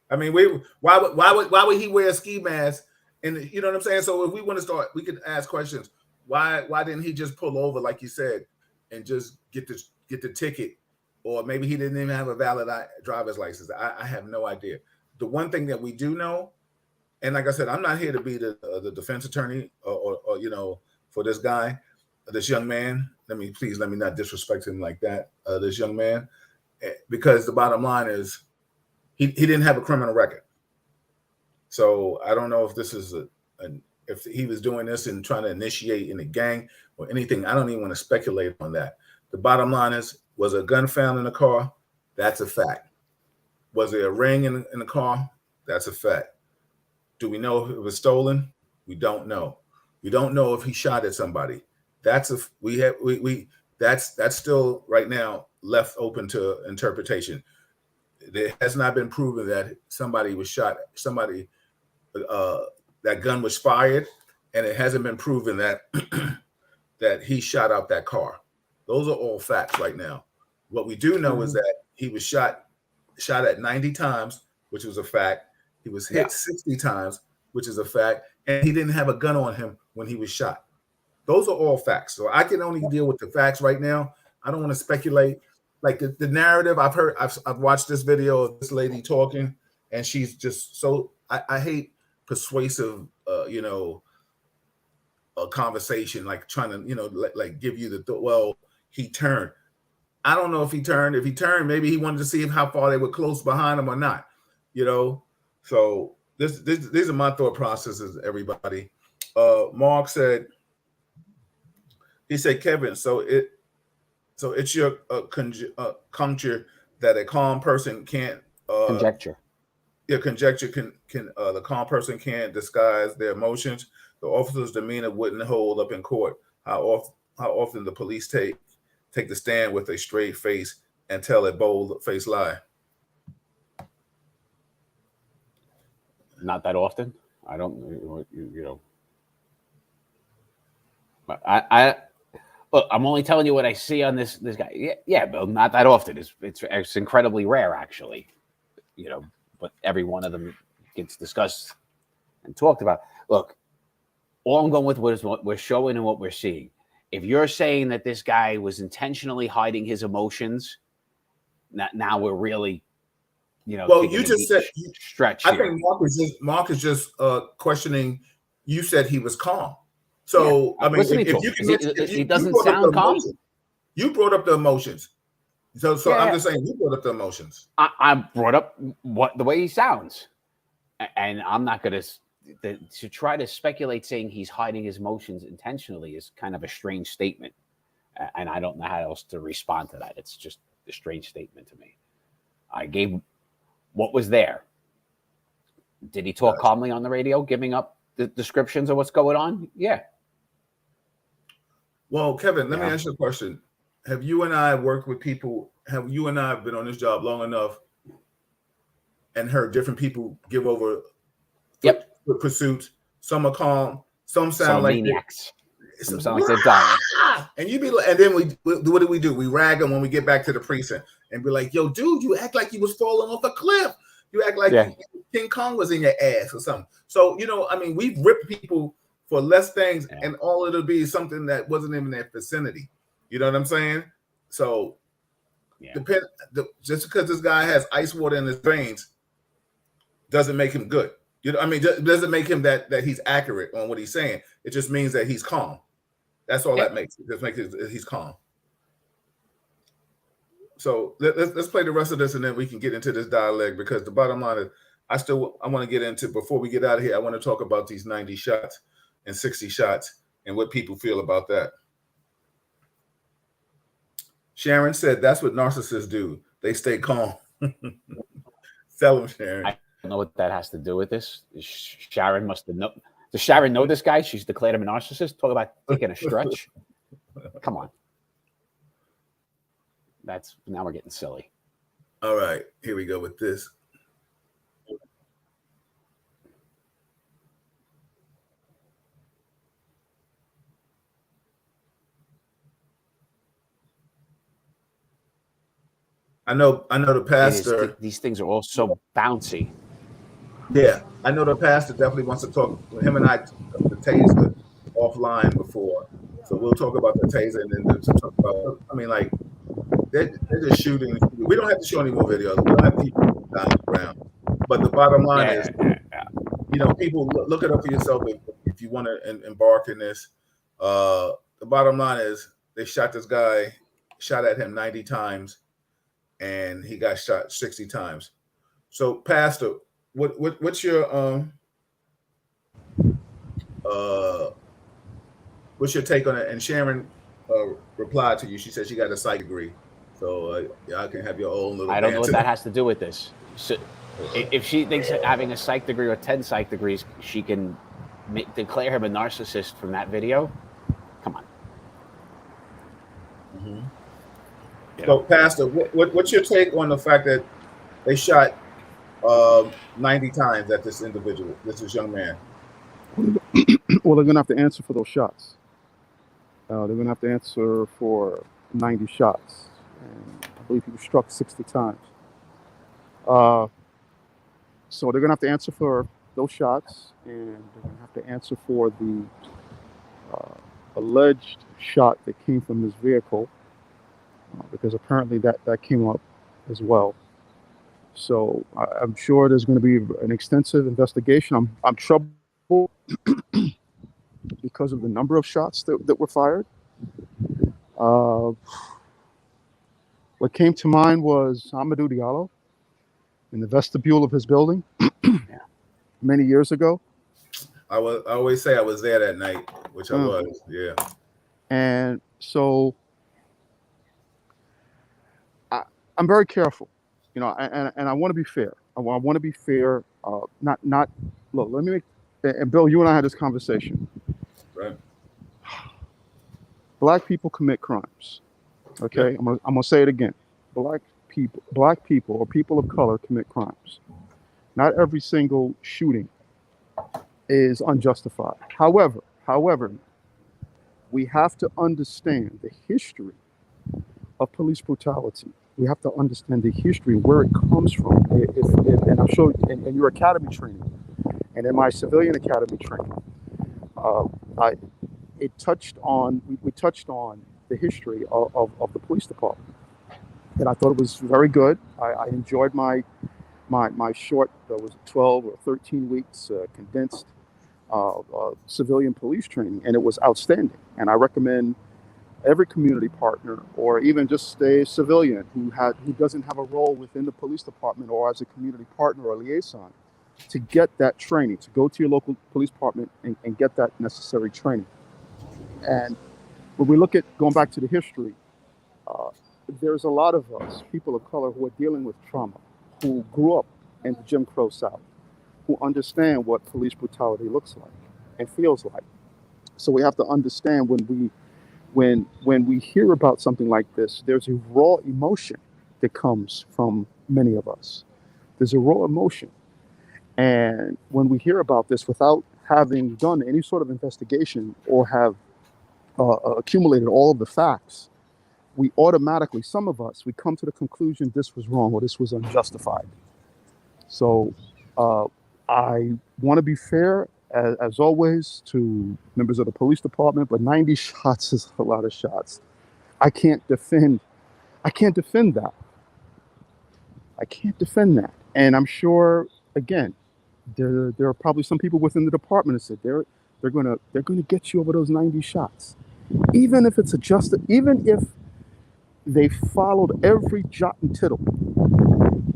I mean, why would he wear a ski mask? And you know what I'm saying? So if we want to start, we could ask questions. Why didn't he just pull over, like you said, and just get the ticket? Or maybe he didn't even have a valid driver's license. I have no idea. The one thing that we do know, and like I said, I'm not here to be the defense attorney or for this guy, this young man. let me not disrespect him like that, this young man, because the bottom line is he didn't have a criminal record. So I don't know if this is if he was doing this and trying to initiate in a gang or anything. I don't even want to speculate on that. The bottom line is, was a gun found in the car? That's a fact. Was there a ring in the car? That's a fact. Do we know if it was stolen? We don't know. We don't know if he shot at somebody. That's still right now left open to interpretation. It has not been proven that somebody was shot. That gun was fired, and it hasn't been proven that that he shot out that car. Those are all facts right now. What we do know is that he was shot at 90 times, which was a fact. He was hit 60 times, which is a fact, and he didn't have a gun on him when he was shot. Those are all facts. So I can only deal with the facts right now. I don't want to speculate. Like the narrative I've watched this video of this lady talking, and she's just so I hate persuasive, a conversation, like trying to, like give you well, he turned. I don't know if he turned. If he turned, maybe he wanted to see how far they were close behind him or not, So these are my thought processes, everybody. Mark said, he said, Kevin, so it's your conjecture that a calm person can't conjecture. Yeah, conjecture can the calm person can't disguise their emotions. The officer's demeanor wouldn't hold up in court. How often the police take the stand with a straight face and tell a bold-faced lie? Not that often. I don't, But I look, I'm only telling you what I see on this guy. Yeah, Bill, not that often. It's incredibly rare, actually. But every one of them gets discussed and talked about. Look, all I'm going with is what we're showing and what we're seeing. If you're saying that this guy was intentionally hiding his emotions, now we're really, Well, you just said stretch. I think Mark is just questioning. You said he was calm. So I mean, if he doesn't sound calm. You brought up the emotions. So I'm just saying, you brought up the emotions. I brought up the way he sounds, and I'm not going to try to speculate saying he's hiding his emotions intentionally is kind of a strange statement, and I don't know how else to respond to that. It's just a strange statement to me. I gave what was there. Did he talk calmly on the radio, giving up the descriptions of what's going on? Yeah. Well, Kevin, let me ask you a question. Have you and I worked with people? Have you and I been on this job long enough and heard different people give over pursuits? Some are calm, some sound like maniacs. Some sound like they're dying. And and then what do we do? We rag them when we get back to the precinct and be like, "Yo, dude, you act like you was falling off a cliff. You act like King Kong was in your ass or something." So we've ripped people for less things, and all it'll be something that wasn't even in their vicinity. You know what I'm saying? So, just because this guy has ice water in his veins doesn't make him good. Doesn't make him that he's accurate on what he's saying. It just means that he's calm. That's all that makes. It just makes it he's calm. So let's play the rest of this, and then we can get into this dialogue, because the bottom line is, I want to get into, before we get out of here, I want to talk about these 90 shots and 60 shots and what people feel about that. Sharon said that's what narcissists do. They stay calm. Tell them, Sharon. I don't know what that has to do with this. Sharon must have known. Does Sharon know this guy? She's declared him a narcissist. Talk about taking a stretch. Come on. Now we're getting silly. All right, here we go with this. I know the pastor. These things are all so bouncy. Yeah, I know the pastor definitely wants to talk. Him and I took the taser offline before, so we'll talk about the taser and then talk about. They're just shooting. We don't have to show any more videos. We don't have people down the ground. But the bottom line is, people look it up for yourself if you want to embark in this. The bottom line is, they shot this guy, shot at him 90 times, and he got shot 60 times. So, Pastor, what's your take on it? And Sharon replied to you. She said she got a psych degree, so y'all can have your own little. I don't know what that has to do with this. So, if she thinks that having a psych degree or 10 psych degrees, she can declare him a narcissist from that video. Come on. Mm-hmm. So, Pastor, what's your take on the fact that they shot 90 times at this individual, this young man? Well, they're going to have to answer for those shots. They're going to have to answer for 90 shots. And I believe he was struck 60 times. So they're going to have to answer for those shots, and they're going to have to answer for the alleged shot that came from his vehicle, because apparently that came up as well. So I'm sure there's going to be an extensive investigation. I'm troubled because of the number of shots that were fired. What came to mind was Amadou Diallo in the vestibule of his building many years ago. I always say I was there that night, which I was, yeah. And so I'm very careful, and I want to be fair. I want to be fair. Not look. Let me make. And Bill, you and I had this conversation. Right. Black people commit crimes. Okay, yeah. I'm gonna say it again. Black people or people of color commit crimes. Not every single shooting is unjustified. However, we have to understand the history of police brutality. We have to understand the history, where it comes from. And I'm sure in your academy training and in my civilian academy training, we touched on the history of the police department. And I thought it was very good. I enjoyed my short, was 12 or 13 weeks condensed civilian police training, and it was outstanding. And I recommend every community partner, or even just a civilian who doesn't have a role within the police department or as a community partner or liaison, to get that training, to go to your local police department and get that necessary training. And when we look at going back to the history, there's a lot of us, people of color, who are dealing with trauma, who grew up in the Jim Crow South, who understand what police brutality looks like and feels like. So we have to understand when we hear about something like this, there's a raw emotion that comes from many of us. There's a raw emotion. And when we hear about this without having done any sort of investigation or have accumulated all of the facts, we automatically, some of us, we come to the conclusion this was wrong or this was unjustified. So I want to be fair, as always, to members of the police department, but 90 shots is a lot of shots. I can't defend that. I can't defend that. And I'm sure, again, there are probably some people within the department that said they're gonna get you over those 90 shots. Even if it's adjusted, even if they followed every jot and tittle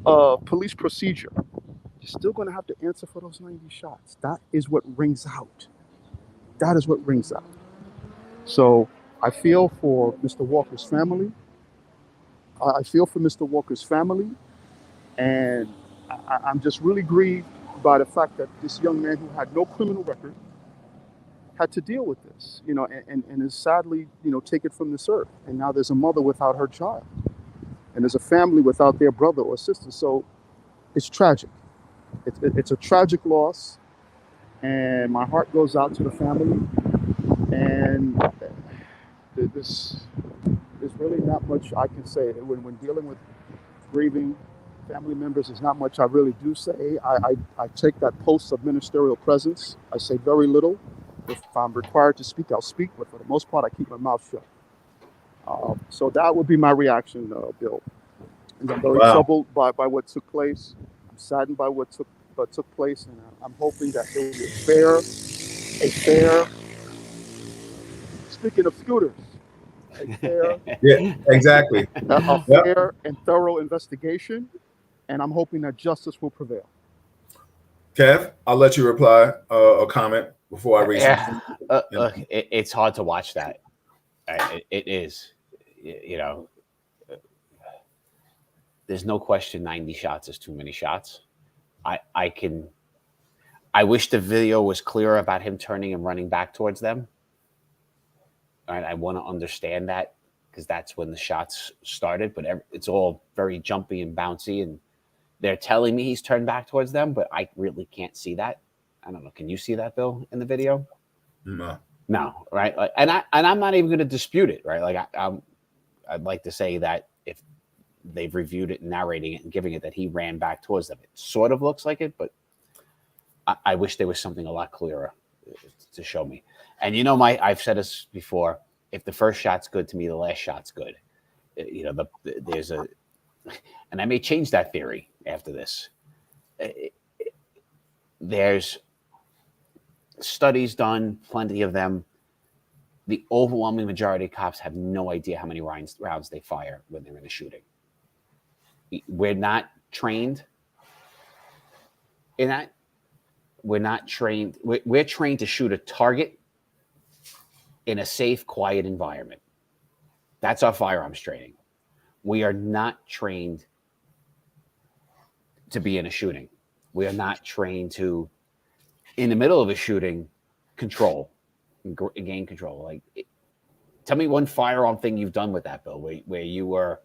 of police procedure, you're still going to have to answer for those 90 shots. That is what rings out. So I feel for Mr. Walker's family. And I'm just really grieved by the fact that this young man who had no criminal record had to deal with this, and is sadly, taken from this earth. And now there's a mother without her child, and there's a family without their brother or sister. So it's tragic. It's a tragic loss, and my heart goes out to the family. And there's really not much I can say. When dealing with grieving family members, there's not much I really do say. I take that post of ministerial presence. I say very little. If I'm required to speak, I'll speak, but for the most part, I keep my mouth shut. So that would be my reaction, Bill. And I'm very troubled by what took place. I'm saddened by what took place, and I'm hoping that there will be a fair. Speaking of scooters, Yeah, exactly. a Yep. fair and thorough investigation, and I'm hoping that justice will prevail. Kev, I'll let you reply or comment before I read some. Look, it's hard to watch that. It is. You know, there's no question 90 shots is too many shots. I wish the video was clearer about him turning and running back towards them. Right, I want to understand that because that's when the shots started, but it's all very jumpy and bouncy, and they're telling me he's turned back towards them, but I really can't see that. I don't know. Can you see that, Bill, in the video? No, right? And I'm not even going to dispute it, right? Like I'd like to say that if they've reviewed it and narrating it and giving it that he ran back towards them, it sort of looks like it, but I wish there was something a lot clearer to show me. And you know, I've said this before. If the first shot's good, to me, the last shot's good. You know, there's a, and I may change that theory after this. There's studies done, plenty of them. The overwhelming majority of cops have no idea how many rounds they fire when they're in a shooting. We're not trained in that. We're not trained. We're trained to shoot a target in a safe, quiet environment. That's our firearms training. We are not trained to be in a shooting. We are not trained to, in the middle of a shooting, control, gain control. Like, tell me one firearm thing you've done with that, Bill, where you were,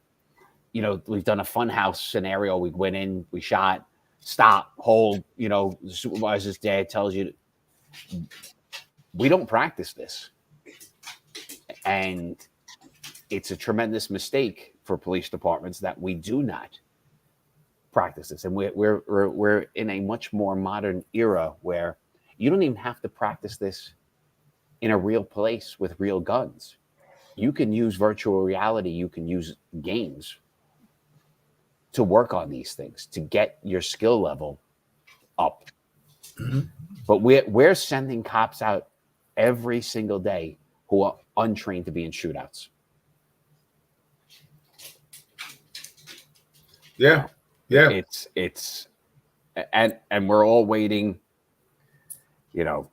you know, we've done a funhouse scenario. We went in, we shot, stop, hold, you know, the supervisor's dad tells you, we don't practice this. And it's a tremendous mistake for police departments that we do not practice this. And we're in a much more modern era where you don't even have to practice this in a real place with real guns. You can use virtual reality. You can use games to work on these things, to get your skill level up. Mm-hmm. But we're sending cops out every single day who are untrained to be in shootouts. Yeah. Yeah. It's and we're all waiting, you know,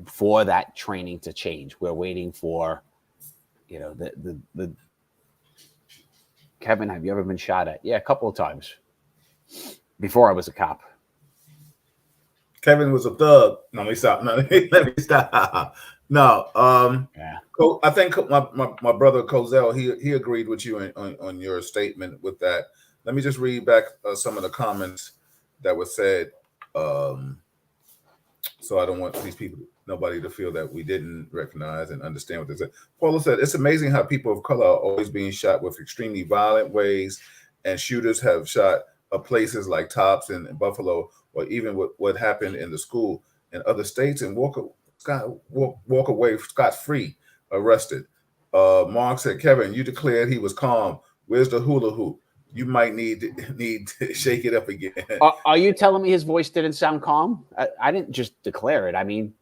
for that training to change. We're waiting for, you know, the Kevin, have you ever been shot at? Yeah, a couple of times before I was a cop. Kevin was a thug. No, let me stop. No, let me stop. No, yeah. I think my brother Cozell, he agreed with you on your statement with that. Let me just read back some of the comments that were said. So I don't want nobody to feel that we didn't recognize and understand what they said. Paula said, it's amazing how people of color are always being shot with extremely violent ways, and shooters have shot up places like Tops and Buffalo, or even what happened in the school in other states, and walk away scot-free, arrested. Mark said, Kevin, you declared he was calm. Where's the hula hoop? You might need to shake it up again. Are you telling me his voice didn't sound calm? I didn't just declare it. I mean,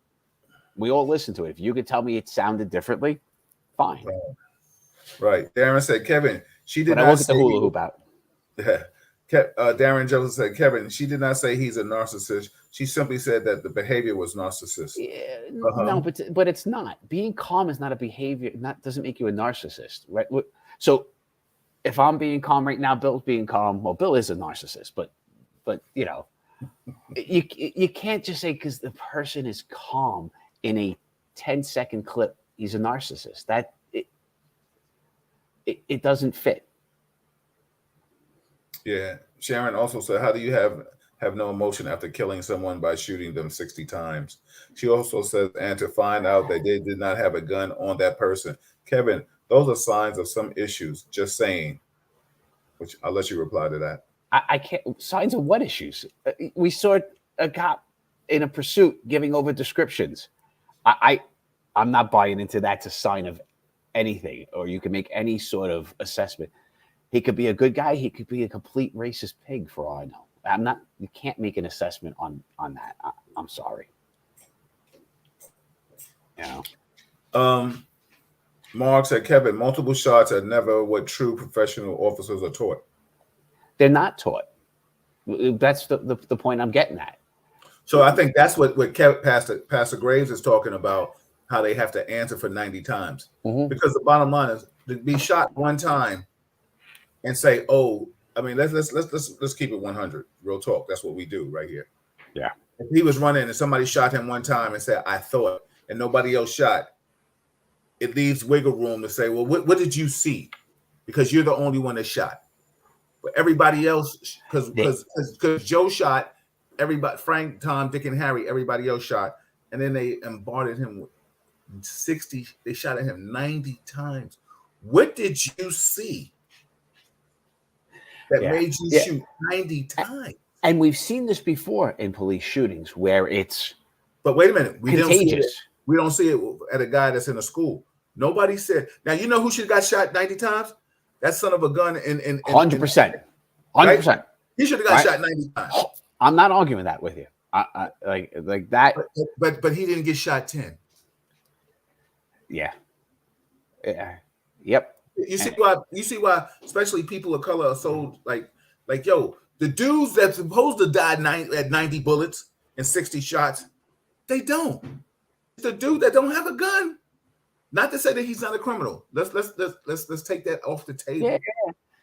we all listened to it. If you could tell me it sounded differently, fine. Right. Darren said, Kevin, she did not. But I will get the hula hoop out. Darren Joseph said, Kevin, she did not say he's a narcissist. She simply said that the behavior was narcissist. Yeah, no, but it's not. Being calm is not a behavior. Doesn't make you a narcissist, right? So if I'm being calm right now, Bill's being calm. Well, Bill is a narcissist, but you know, you can't just say because the person is calm in a 10-second clip, he's a narcissist. That it doesn't fit. Yeah. Sharon also said, how do you have no emotion after killing someone by shooting them 60 times? She also says, and to find out that they did not have a gun on that person. Kevin, those are signs of some issues. Just saying. Which I'll let you reply to that. I can't. Signs of what issues? We saw a cop in a pursuit giving over descriptions. I'm not buying into that's a sign of anything, or you can make any sort of assessment. He could be a good guy. He could be a complete racist pig for all I know. I'm not. You can't make an assessment on that. I'm sorry. You know. Mark said, Kevin, multiple shots are never what true professional officers are taught. They're not taught. That's the point I'm getting at. So I think that's what Pastor Graves is talking about, how they have to answer for 90 times. Mhm. Because the bottom line is to be shot one time and say, oh, I mean, let's keep it 100. Real talk. That's what we do right here. Yeah. If he was running and somebody shot him one time and said, I thought, and nobody else shot, it leaves wiggle room to say, well, what did you see? Because you're the only one that shot. But everybody else, because Joe shot, everybody, Frank, Tom, Dick, and Harry, everybody else shot. And then they embargoed him with 60, they shot at him 90 times. What did you see that made you shoot 90 times? And we've seen this before in police shootings where it's But wait a minute, contagious. We don't see it at a guy that's in a school. Nobody said. Now you know who should have got shot 90 times? That son of a gun in 100%. 100%. Right? He should have got shot 90 times. I'm not arguing that with you. I like that. But he didn't get shot 10. Yeah. Yep. You see why especially people of color are so like yo, the dudes that's supposed to die at 90 bullets and 60 shots, they don't. It's the dude that don't have a gun. Not to say that he's not a criminal. Let's take that off the table.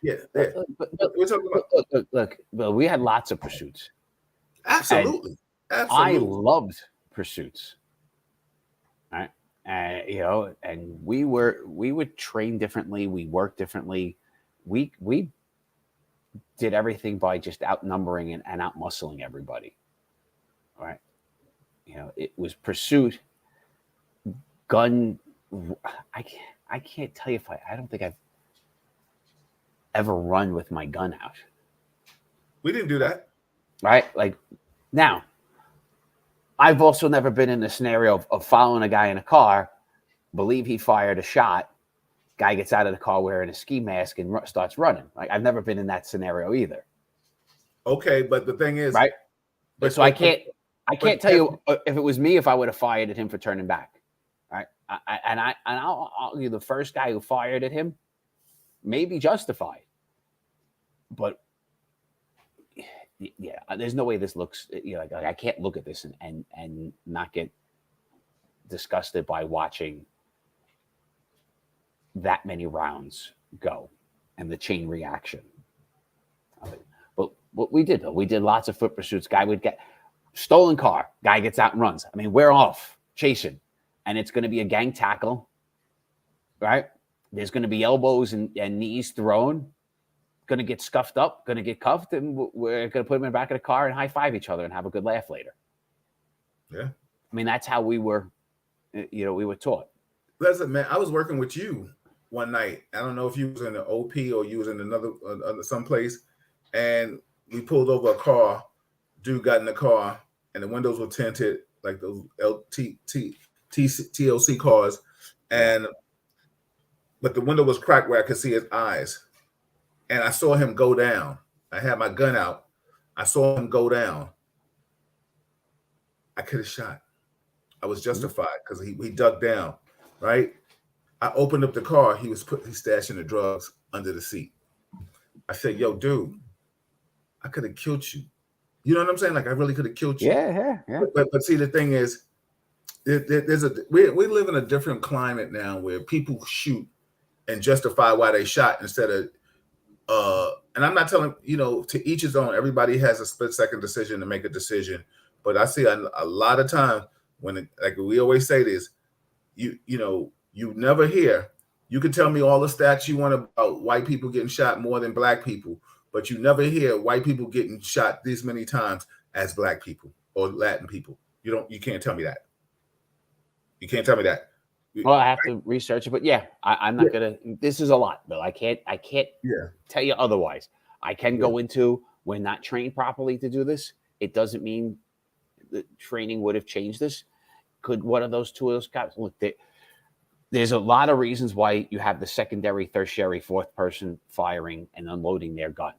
Yeah. But We're talking about look, Bill, we had lots of pursuits. Absolutely. I loved pursuits. Right. And we would train differently. We worked differently. We did everything by just outnumbering and outmuscling everybody. All right. It was pursuit, gun. I can't tell you if I don't think I've ever run with my gun out. We didn't do that. Right. Like now, I've also never been in the scenario of following a guy in a car, believe he fired a shot, guy gets out of the car wearing a ski mask and starts running. Like I've never been in that scenario either. Okay, but the thing is, right? So I can't tell you if it was me if I would have fired at him for turning back. Right? I'll argue the first guy who fired at him may be justified, but yeah, there's no way this looks. Like I can't look at this and not get disgusted by watching that many rounds go and the chain reaction. But what we did though, we did lots of foot pursuits. Guy would get stolen car, guy gets out and runs. I mean, we're off chasing, and it's going to be a gang tackle, right? There's going to be elbows and knees thrown. Going to get scuffed up, going to get cuffed, and we're going to put them in the back of the car and high five each other and have a good laugh later. Yeah, I mean that's how we were, we were taught. Listen, man, I was working with you one night. I don't know if you was in the OP or you was in another someplace, and we pulled over a car. Dude got in the car, and the windows were tinted like those TLC cars, but the window was cracked where I could see his eyes. And I saw him go down. I had my gun out. I saw him go down. I could have shot. I was justified because he dug down, right? I opened up the car. He's stashing the drugs under the seat. I said, yo, dude, I could have killed you. You know what I'm saying? Like I really could have killed you. Yeah. But see, the thing is, we live in a different climate now where people shoot and justify why they shot instead of and I'm not telling, to each his own. Everybody has a split-second decision to make a decision. But I see a lot of times when, like we always say this, you never hear. You can tell me all the stats you want about white people getting shot more than black people, but you never hear white people getting shot this many times as black people or Latin people. You can't tell me that. You can't tell me that. Well, I have to research it, but yeah, I'm not gonna. This is a lot, Bill. I can't tell you otherwise. I can go into we're not trained properly to do this. It doesn't mean the training would have changed this. Could one of those two of those cops look? There's a lot of reasons why you have the secondary, tertiary, fourth person firing and unloading their gun.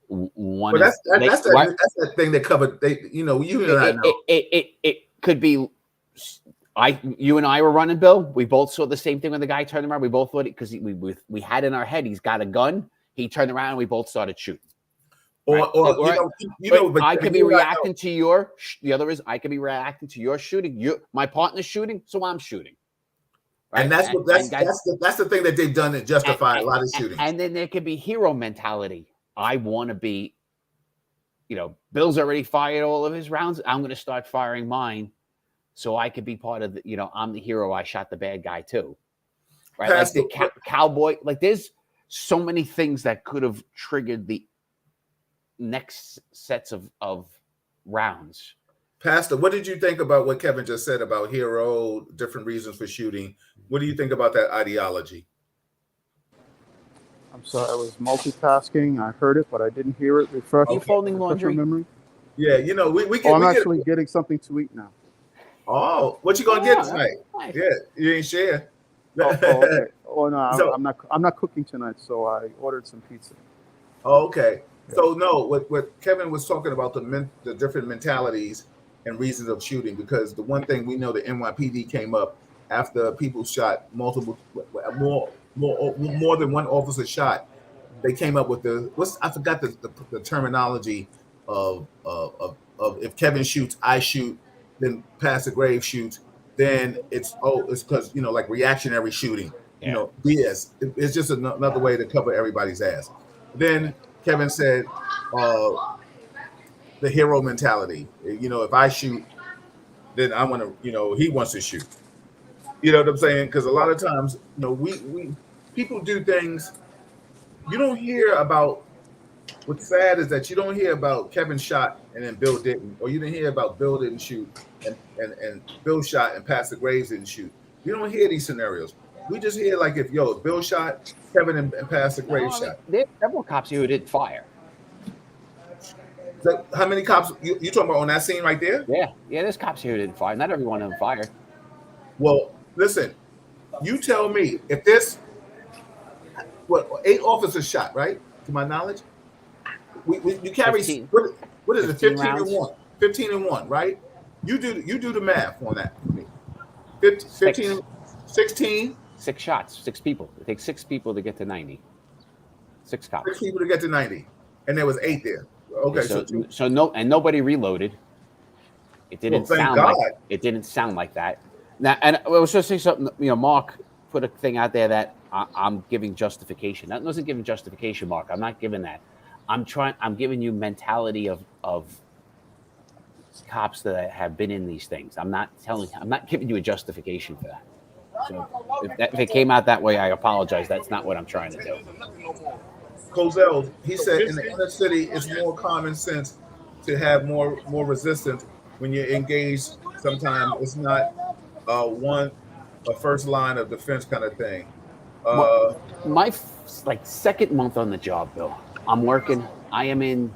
One that's that thing they covered. You and I know. It could be You and I were running, Bill. We both saw the same thing when the guy turned around. We both thought it because we had in our head he's got a gun. He turned around and we both started shooting. Or but I could be reacting to your. The other is I could be reacting to your shooting. My partner's shooting, so I'm shooting. Right? And that's the thing that they've done to justify a lot of shootings. And then there could be hero mentality. I want to be. Bill's already fired all of his rounds. I'm going to start firing mine, so I could be part of the. I'm the hero. I shot the bad guy too. Right, like the cowboy. Like there's so many things that could have triggered the next sets of rounds. Pastor, what did you think about what Kevin just said about hero, different reasons for shooting? What do you think about that ideology? I'm sorry, I was multitasking. I heard it, but I didn't hear it. Are you folding laundry? Memory? Yeah, we get. I'm actually getting something to eat now. Oh, what you gonna get tonight? Nice. Yeah, you ain't share. Okay. Oh no, I'm not cooking tonight, so I ordered some pizza. Oh, okay. Yeah. So no, what Kevin was talking about the different mentalities and reasons of shooting, because the one thing we know the NYPD came up after people shot more than one officer shot. They came up with I forgot the terminology of if Kevin shoots, I shoot, then Pastor Graves shoots, then it's because like reactionary shooting. Yeah. BS. It's just another way to cover everybody's ass. Then Kevin said the hero mentality. If I shoot, then I want to. He wants to shoot. You know what I'm saying? Because a lot of times, we people do things. You don't hear about. What's sad is that you don't hear about Kevin shot and then Bill didn't, or you didn't hear about Bill didn't shoot and Bill shot and Pastor Graves didn't shoot. You don't hear these scenarios. We just hear like if Bill shot, Kevin and Pastor Graves shot. There's several cops here who didn't fire. So how many cops you talking about on that scene right there? Yeah, there's cops here who didn't fire. Not everyone of them fired. Well, listen, you tell me if this 8 officers shot, right? To my knowledge, you carry 15. What is it? 15 rounds. and 1. 15 and 1, right? You do the math on that for me. 15, 16. 6 shots, 6 people. It takes 6 people to get to 90. 6 cops. 6 people to get to 90, and there was 8 there. Okay, so nobody reloaded. It didn't sound like that. Now, and I was just saying something. Mark put a thing out there that I'm giving justification. That wasn't giving justification, Mark. I'm not giving that. I'm giving you mentality of cops that have been in these things. I'm not giving you a justification for that. So if it came out that way, I apologize. That's not what I'm trying to do. Cozell, he said in the inner city, it's more common sense to have more resistance when you're engaged. Sometimes it's not a first line of defense kind of thing. My second month on the job, Bill. I'm working. I am in.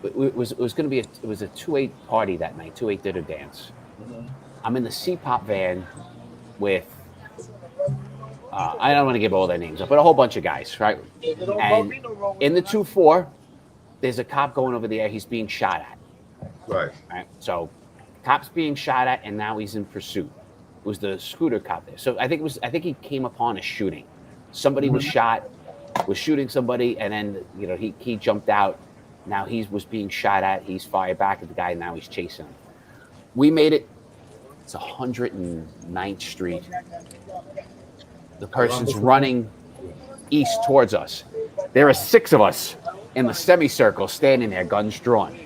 It was going to be a 2-8 party that night. 2-8 did a dance. Mm-hmm. I'm in the C-pop van with. I don't want to give all their names up, but a whole bunch of guys, right? And in the 2-4, there's a cop going over there. He's being shot at. Right. So, cop's being shot at, and now he's in pursuit. It was the scooter cop there. So I think he came upon a shooting. Somebody was shot, was shooting somebody, and then he jumped out. Now he was being shot at. He's fired back at the guy. And now he's chasing him. We made it. It's 109th Street. The person's running east towards us. There are 6 of us in the semicircle standing there, guns drawn.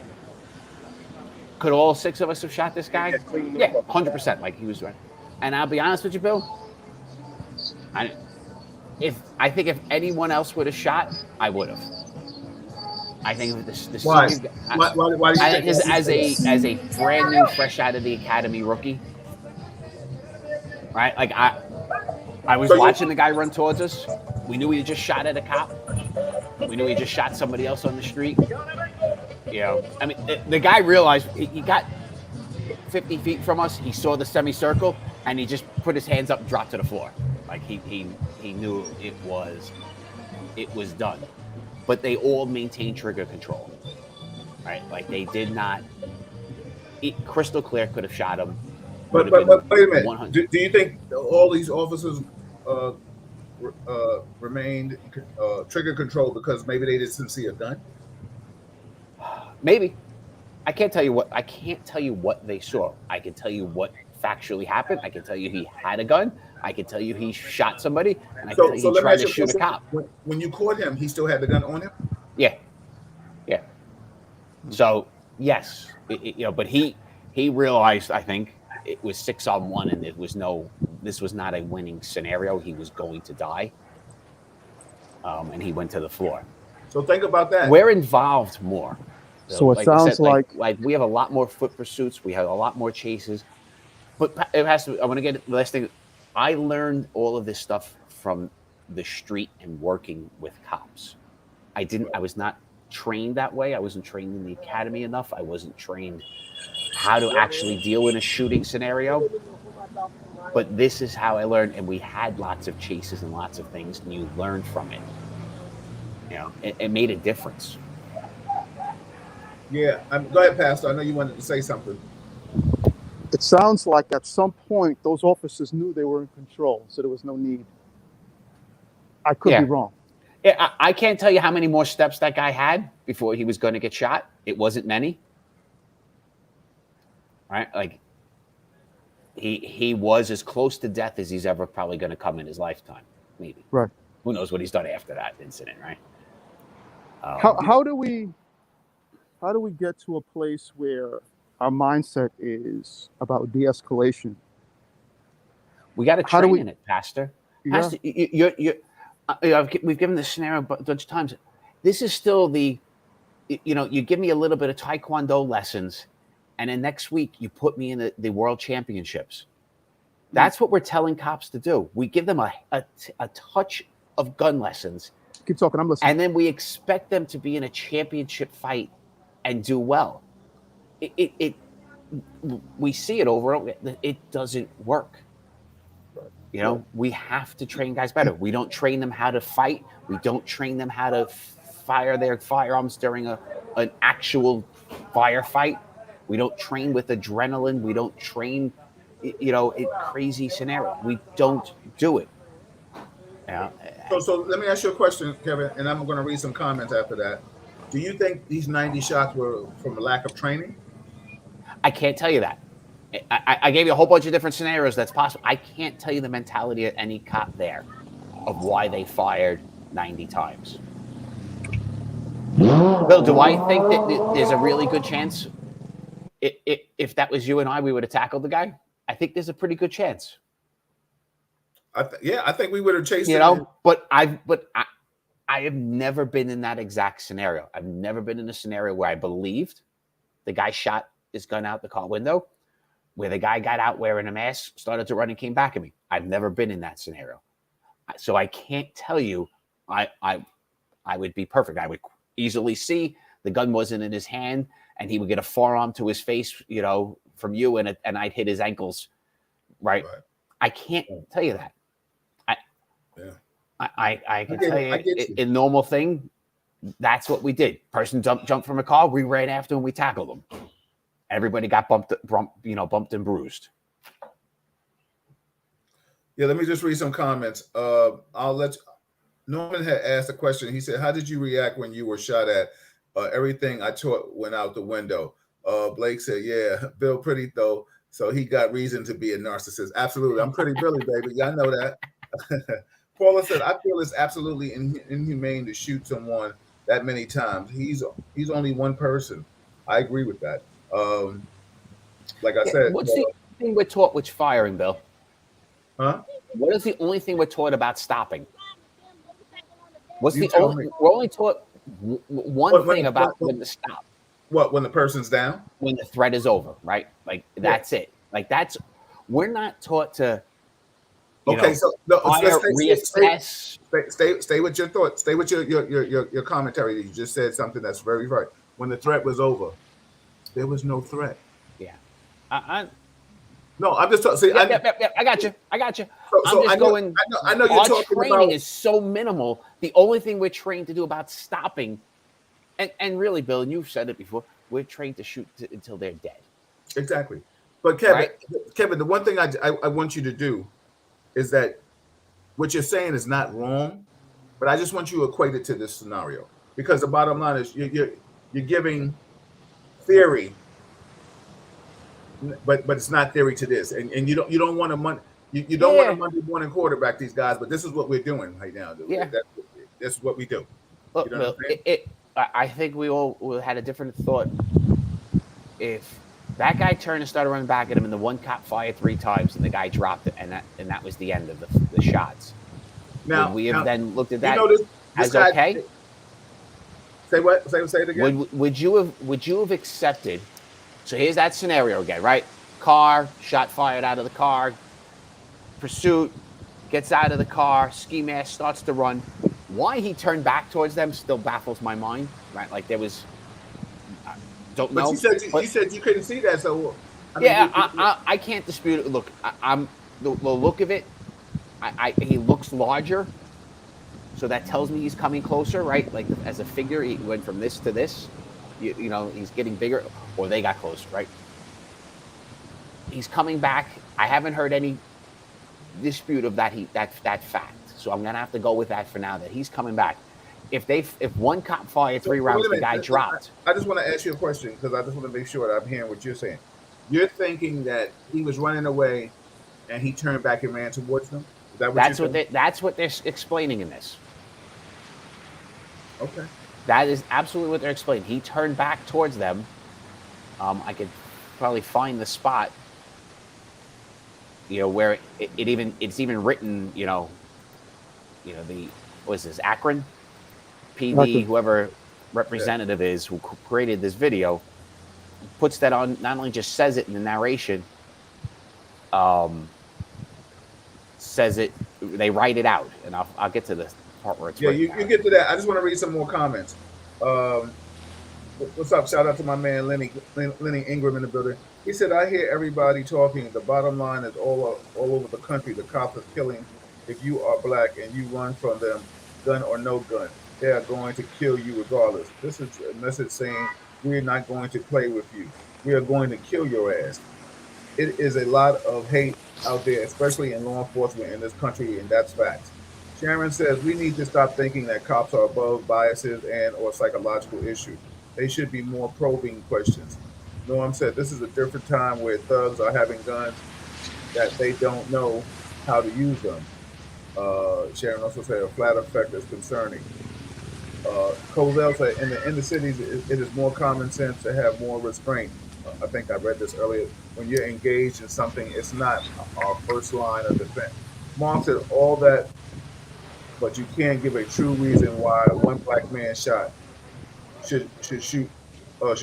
Could all 6 of us have shot this guy? Yeah, 100%. Like he was running. And I'll be honest with you, Bill. I think if anyone else would have shot, I would have. I think the why? Why do you think as a brand new, fresh out of the academy rookie, right? Like I was watching the guy run towards us. We knew he just shot at a cop. We knew he just shot somebody else on the street. I mean, the guy realized he got 50 feet from us. He saw the semicircle, and he just put his hands up and dropped to the floor. Like he knew it was done. But they all maintained trigger control, right? Like they did not. Crystal clear could have shot him. But would have been wait a minute. 100. Do you think all these officers uh, remained trigger control because maybe they didn't see a gun? Maybe. I can't tell you what they saw. I can tell you what factually happened. I can tell you he had a gun. I can tell you he shot somebody, and I can tell you So he let me tried ask to you a shoot a question. cop. When you caught him, he still had the gun on him? Yeah. So yes, but he realized, I think it was 6-on-1, and this was not a winning scenario. He was going to die, and he went to the floor. So think about that. We're involved more. So it sounds like we have a lot more foot pursuits. We have a lot more chases. But it has to. I want to get the last thing. I learned all of this stuff from the street and working with cops. I was not trained that way. I wasn't trained in the academy enough. I wasn't trained how to actually deal in a shooting scenario. But this is how I learned, and we had lots of chases and lots of things, and you learned from it. It made a difference. Yeah. Go ahead, Pastor. I know you wanted to say something. it sounds like at some point those officers knew they were in control, so there was no need. I could be wrong. Yeah, I can't tell you how many more steps that guy had before he was going to get shot. It wasn't many. Right? Like he was as close to death as he's ever probably going to come in his lifetime. Maybe. Right. Who knows what he's done after that incident, right? How do we get to a place where our mindset is about de-escalation? We got to train in it, Pastor. Yeah. We've given this scenario a bunch of times. This is still you give me a little bit of Taekwondo lessons, and then next week you put me in the World Championships. That's what we're telling cops to do. We give them a touch of gun lessons. Keep talking, I'm listening. And then we expect them to be in a championship fight and do well. We see it over and over. It doesn't work. We have to train guys better. We don't train them how to fight. We don't train them how to fire their firearms during an actual firefight. We don't train with adrenaline. We don't train, in crazy scenario. We don't do it. So let me ask you a question, Kevin, and I'm going to read some comments after that. Do you think these 90 shots were from a lack of training? I can't tell you that. I gave you a whole bunch of different scenarios that's possible. I can't tell you the mentality of any cop there of why they fired 90 times. Bill, do I think that there's a really good chance if that was you and I, we would have tackled the guy? I think there's a pretty good chance. I think we would have chased him. But I have never been in that exact scenario. I've never been in a scenario where I believed the guy shot his gun out the car window, where the guy got out wearing a mask, started to run and came back at me. I've never been in that scenario. So I can't tell you I would be perfect. I would easily see the gun wasn't in his hand and he would get a forearm to his face, from you, and I'd hit his ankles. Right. I can't tell you that. I can tell you in normal thing, that's what we did. Person jumped from a car, we ran after him, we tackled him. Everybody got bumped and bruised. Yeah, let me just read some comments. Norman had asked a question. He said, "How did you react when you were shot at? Everything I taught went out the window." Blake said, "Yeah, Bill pretty though, so he got reason to be a narcissist." Absolutely, I'm pretty Billy, baby. Y'all know that. Paula said, "I feel it's absolutely inhumane to shoot someone that many times. He's only one person." I agree with that. Like I said, what's the thing we're taught with firing, Bill? Huh? What is the only thing we're taught about stopping? We're only taught one thing about when to stop. What, when the person's down? When the threat is over, right? Like that's it. Like we're not taught to. Reassess. Stay with your thought. Stay with your commentary. You just said something that's very right. When the threat was over, there was no threat. Yeah. No, I'm just talking. I got you. I'm just going. I know you're talking about. Our training is so minimal. The only thing we're trained to do about stopping, and really, Bill, and you've said it before, we're trained to shoot until they're dead. Exactly. But Kevin, Right? Kevin, the one thing I want you to do is that what you're saying is not wrong, but I just want you to equate it to this scenario, because the bottom line is you're giving theory, but it's not theory to this, and you don't want to you don't want a Monday morning quarterback these guys, but this is what we're doing right now. Yeah. That's what we do. Look, You know I think we all had a different thought. If that guy turned and started running back at him, and the one cop fired 3 times, and the guy dropped it, and that was the end of the shots. Now would we have then looked at that this as guy, okay? Say what? Say it again. Would you have accepted? So here's that scenario again, right? Car, shot fired out of the car, pursuit, gets out of the car, ski mask, starts to run. Why he turned back towards them still baffles my mind, right? Like there was, don't know. But you said you couldn't see that, so I can't dispute it. Look, I'm the look of it. He looks larger, so that tells me he's coming closer, right? Like as a figure, he went from this to this. You know, he's getting bigger, or they got closer, right? He's coming back. I haven't heard any dispute of that fact. So I'm gonna have to go with that for now. That he's coming back. If one cop fired 3 rounds, the guy dropped. I just want to ask you a question, because I just want to make sure that I'm hearing what you're saying. You're thinking that he was running away, and he turned back and ran towards them. Is that what that's what they're explaining in this. Okay. That is absolutely what they're explaining. He turned back towards them. I could probably find the spot. You know where it's even written. You know the what is this, Akron PD, whoever representative is who created this video, puts that on. Not only just says it in the narration, says it. They write it out, and I'll get to the part where it's you get to that. I just want to read some more comments. What's up? Shout out to my man Lenny Ingram in the building. He said, "I hear everybody talking. The bottom line is all over the country. The cops are killing. If you are black and you run from them, gun or no gun, they are going to kill you regardless. This is a message saying we're not going to play with you. We are going to kill your ass. It is a lot of hate out there, especially in law enforcement in this country, and that's facts." Sharon says, "We need to stop thinking that cops are above biases and or psychological issues. They should be more probing questions." Norm said, "This is a different time where thugs are having guns that they don't know how to use them." Sharon also said, "A flat effect is concerning." Cozell said, in the cities, it is more common sense to have more restraint. I think I read this earlier. When you're engaged in something, it's not our first line of defense. Mom said all that, but you can't give a true reason why one black man should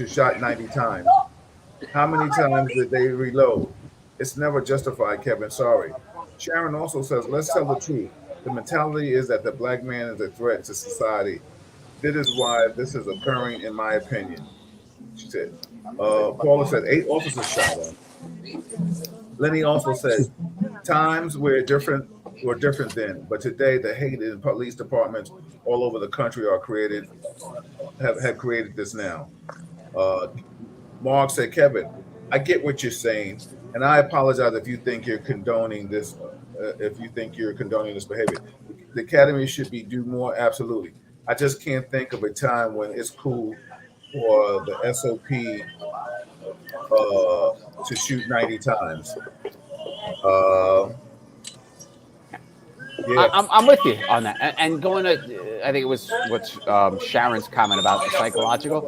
shot 90 times. How many times did they reload? It's never justified, Kevin. Sorry. Sharon also says, "Let's tell the truth. The mentality is that the black man is a threat to society. This is why this is occurring, in my opinion." She said. Paula said 8 officers shot her. Lenny also said, "Times were different then, but today the hate in police departments all over the country have created this now." Mark said, "Kevin, I get what you're saying, and I apologize if you think you're condoning this. Behavior. The academy should do more. Absolutely. I just can't think of a time when it's cool for the SOP to shoot 90 times." Yeah. I'm with you on that. And going to, I think it was what's Sharon's comment about the psychological.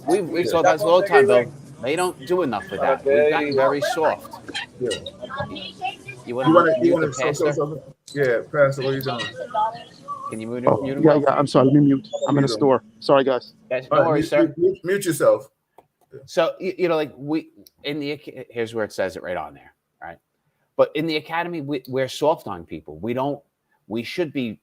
We've saw that all the time, though. They don't do enough with that. We've gotten very soft. Yeah. You want to Pastor? Yeah, Pastor, what are you doing? Can you mute him? Yeah, I'm sorry. Let me mute. I'm in a store. Sorry, guys. Yes, no worries, sir. Mute yourself. So, like here's where it says it right on there, right? But in the academy, we're soft on people. It should be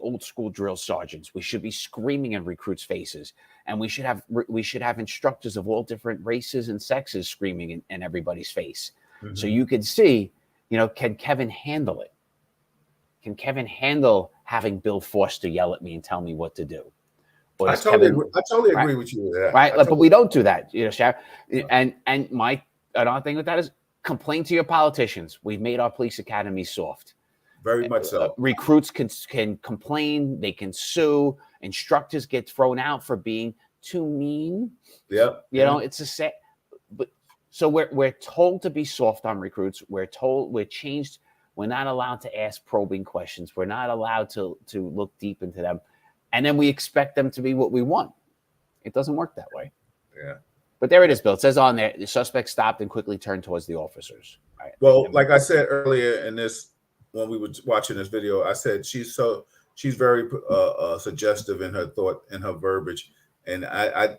old school drill sergeants. We should be screaming in recruits' faces, and we should have instructors of all different races and sexes screaming in everybody's face. Mm-hmm. So you can see, can Kevin handle it? Can Kevin handle having Bill Foster yell at me and tell me what to do? I totally agree with you with that. Right, but we don't do that, Sharon. And my another thing with that is complain to your politicians. We've made our police academy soft. Very much so. Recruits can complain. They can sue. Instructors get thrown out for being too mean. Yep. You know, it's a set. But so we're told to be soft on recruits. We're changed. We're not allowed to ask probing questions. We're not allowed to look deep into them. And then we expect them to be what we want. It doesn't work that way. Yeah. But there it is, Bill. It says on there, the suspect stopped and quickly turned towards the officers. Right. Well, like I said earlier in this, when we were watching this video, I said she's very suggestive in her thought and her verbiage. And I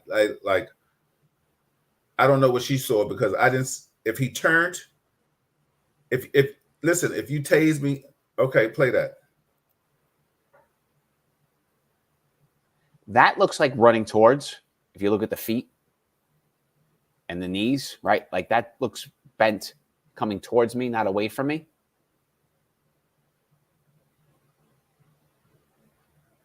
don't know what she saw, because I didn't. If he turned, listen, if you tase me, okay, play that. That looks like running towards. If you look at the feet and the knees, right? Like that looks bent, coming towards me, not away from me.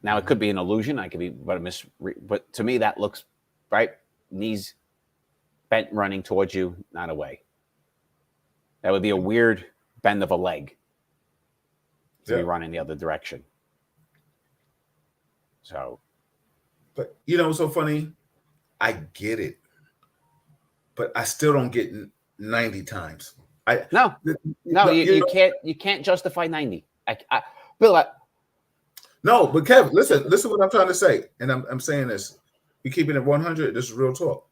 Now it could be an illusion. I could be, but to me that looks right. Knees bent, running towards you, not away. That would be a weird bend of a leg to be running the other direction. So, but you know, so funny. I get it, but I still don't get 90 times. You can't justify 90. Bill. No, but Kevin, listen what I'm trying to say. And I'm saying this. You keeping it 100. This is real talk.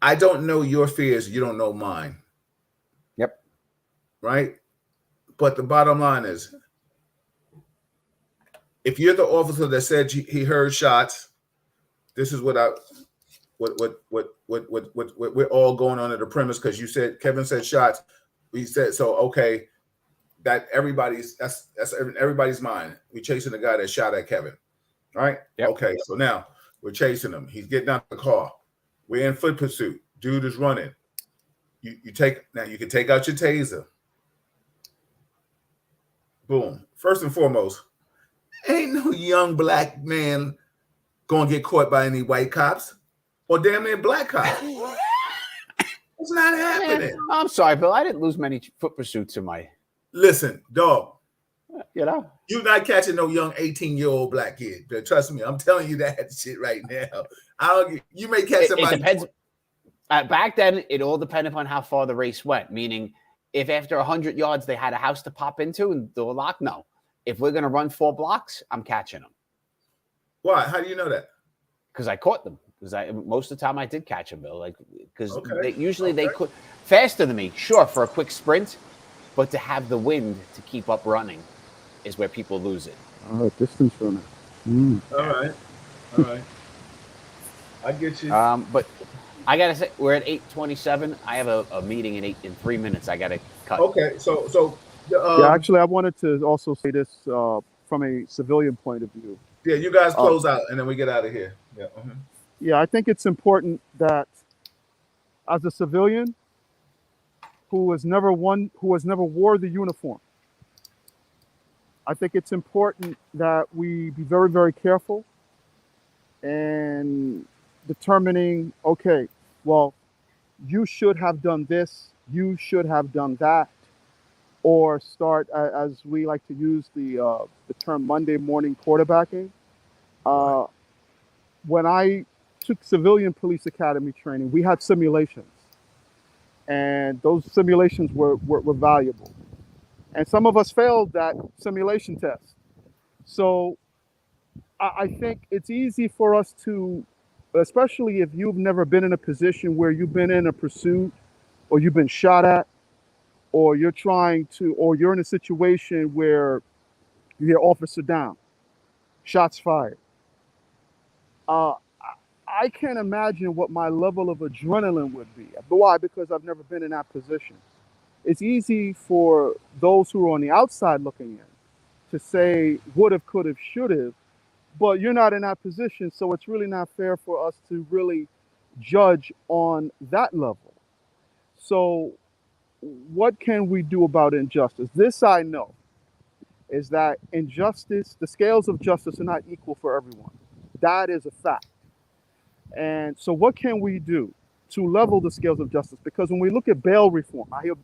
I don't know your fears. You don't know mine. Yep. Right? But the bottom line is, if you're the officer that said he heard shots, this is what we're all going under the premise, because you said Kevin said shots. We said so. Okay. That that's everybody's mind. We're chasing the guy that shot at Kevin, right? Yep. Okay, so now we're chasing him. He's getting out the car. We're in foot pursuit. Dude is running. You can take out your taser. Boom. First and foremost, ain't no young black man gonna get caught by any white cops or damn near black cops. It's not happening. I'm sorry, Bill. I didn't lose many foot pursuits in my. Listen, dog. You know, you're not catching no young 18-year-old black kid. But trust me, I'm telling you that shit right now. You may catch somebody. It depends. Back then, it all depended on how far the race went. Meaning, if after 100 yards they had a house to pop into and door lock, no. If we're gonna run 4 blocks, I'm catching them. Why? How do you know that? Because I caught them. Because most of the time I did catch them, Bill. Like, because they could faster than me, sure, for a quick sprint. But to have the wind to keep up running is where people lose it. Distance runner. All right. I get you. But I gotta say, we're at 8:27. I have a meeting in 3 minutes. I gotta cut. Okay, so actually, I wanted to also say this from a civilian point of view. Yeah, you guys close out, and then we get out of here. Yeah. Yeah, I think it's important that as a civilian who has never wore the uniform, I think it's important that we be very, very careful in determining, okay, well, you should have done this, you should have done that, or start, as we like to use the term, Monday morning quarterbacking. When I took civilian police academy training, we had simulations. And those simulations were valuable. And some of us failed that simulation test. So I think it's easy for us to, especially if you've never been in a position where you've been in a pursuit or you've been shot at, or you're in a situation where you hear officer down, shots fired. I can't imagine what my level of adrenaline would be. Why? Because I've never been in that position. It's easy for those who are on the outside looking in to say would have, could have, should have, but you're not in that position, so it's really not fair for us to really judge on that level. So what can we do about injustice? This I know, is that injustice, the scales of justice are not equal for everyone. That is a fact. And so what can we do to level the scales of justice. Because when we look at bail reform, I hear,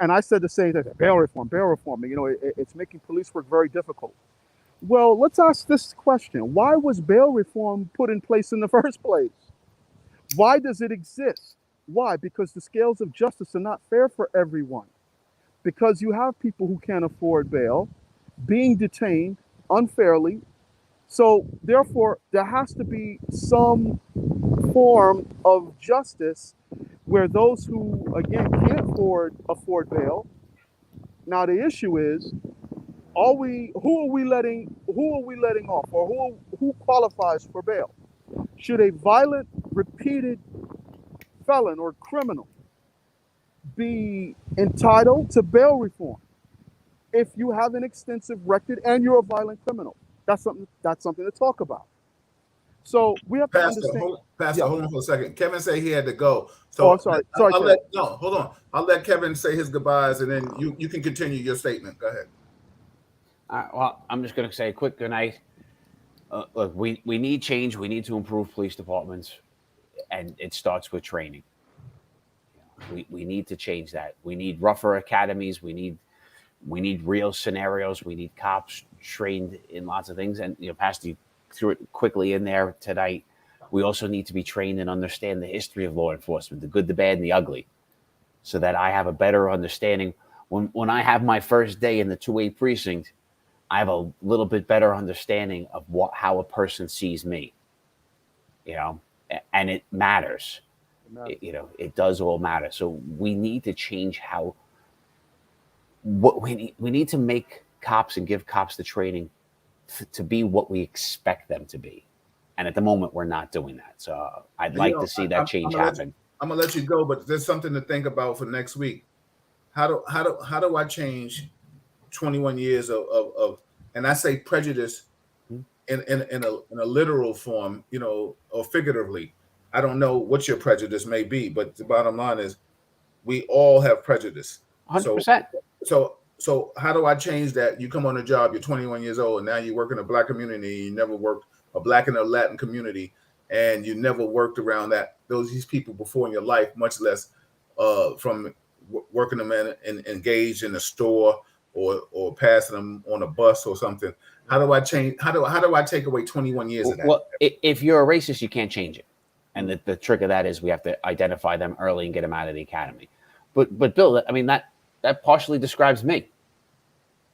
and I said the same thing, bail reform, it's making police work very difficult. Well, let's ask this question. Why was bail reform put in place in the first place? Why does it exist? Why? Because the scales of justice are not fair for everyone. Because you have people who can't afford bail being detained unfairly. So therefore, there has to be some form of justice where those who, again, can't afford bail. Now the issue is, who are we letting off, or who qualifies for bail? Should a violent, repeated felon or criminal be entitled to bail reform if you have an extensive record and you're a violent criminal? That's something to talk about. So we have to understand. Pastor, hold on for a second. Kevin said he had to go. So I'm sorry. Hold on. I'll let Kevin say his goodbyes, and then you can continue your statement. Go ahead. All right, well, I'm just going to say a quick good night. Look, we need change. We need to improve police departments, and it starts with training. We need to change that. We need rougher academies. We need real scenarios. We need cops trained in lots of things. And Pastor, you threw it quickly in there tonight. We also need to be trained and understand the history of law enforcement, the good, the bad, and the ugly, so that I have a better understanding. When I have my first day in the 2A precinct, I have a little bit better understanding of how a person sees me, and it matters. It does all matter. So we need to change what we need to make cops and give cops the training to be what we expect them to be. And at the moment, we're not doing that. So I'd like to see that change happen. I'm gonna let you go, but there's something to think about for next week. How do I change 21 years of and I say prejudice in a literal form, or figuratively. I don't know what your prejudice may be, but the bottom line is we all have prejudice. 100%. So how do I change that? You come on a job, you're 21 years old, and now you work in a Black community. You never worked a Black and a Latin community, and you never worked around these people before in your life, much less from working them engaged in a store or passing them on a bus or something. How do I change? How do I take away 21 years of that? Well, if you're a racist, you can't change it. And the trick of that is we have to identify them early and get them out of the academy. But Bill, I mean, that partially describes me.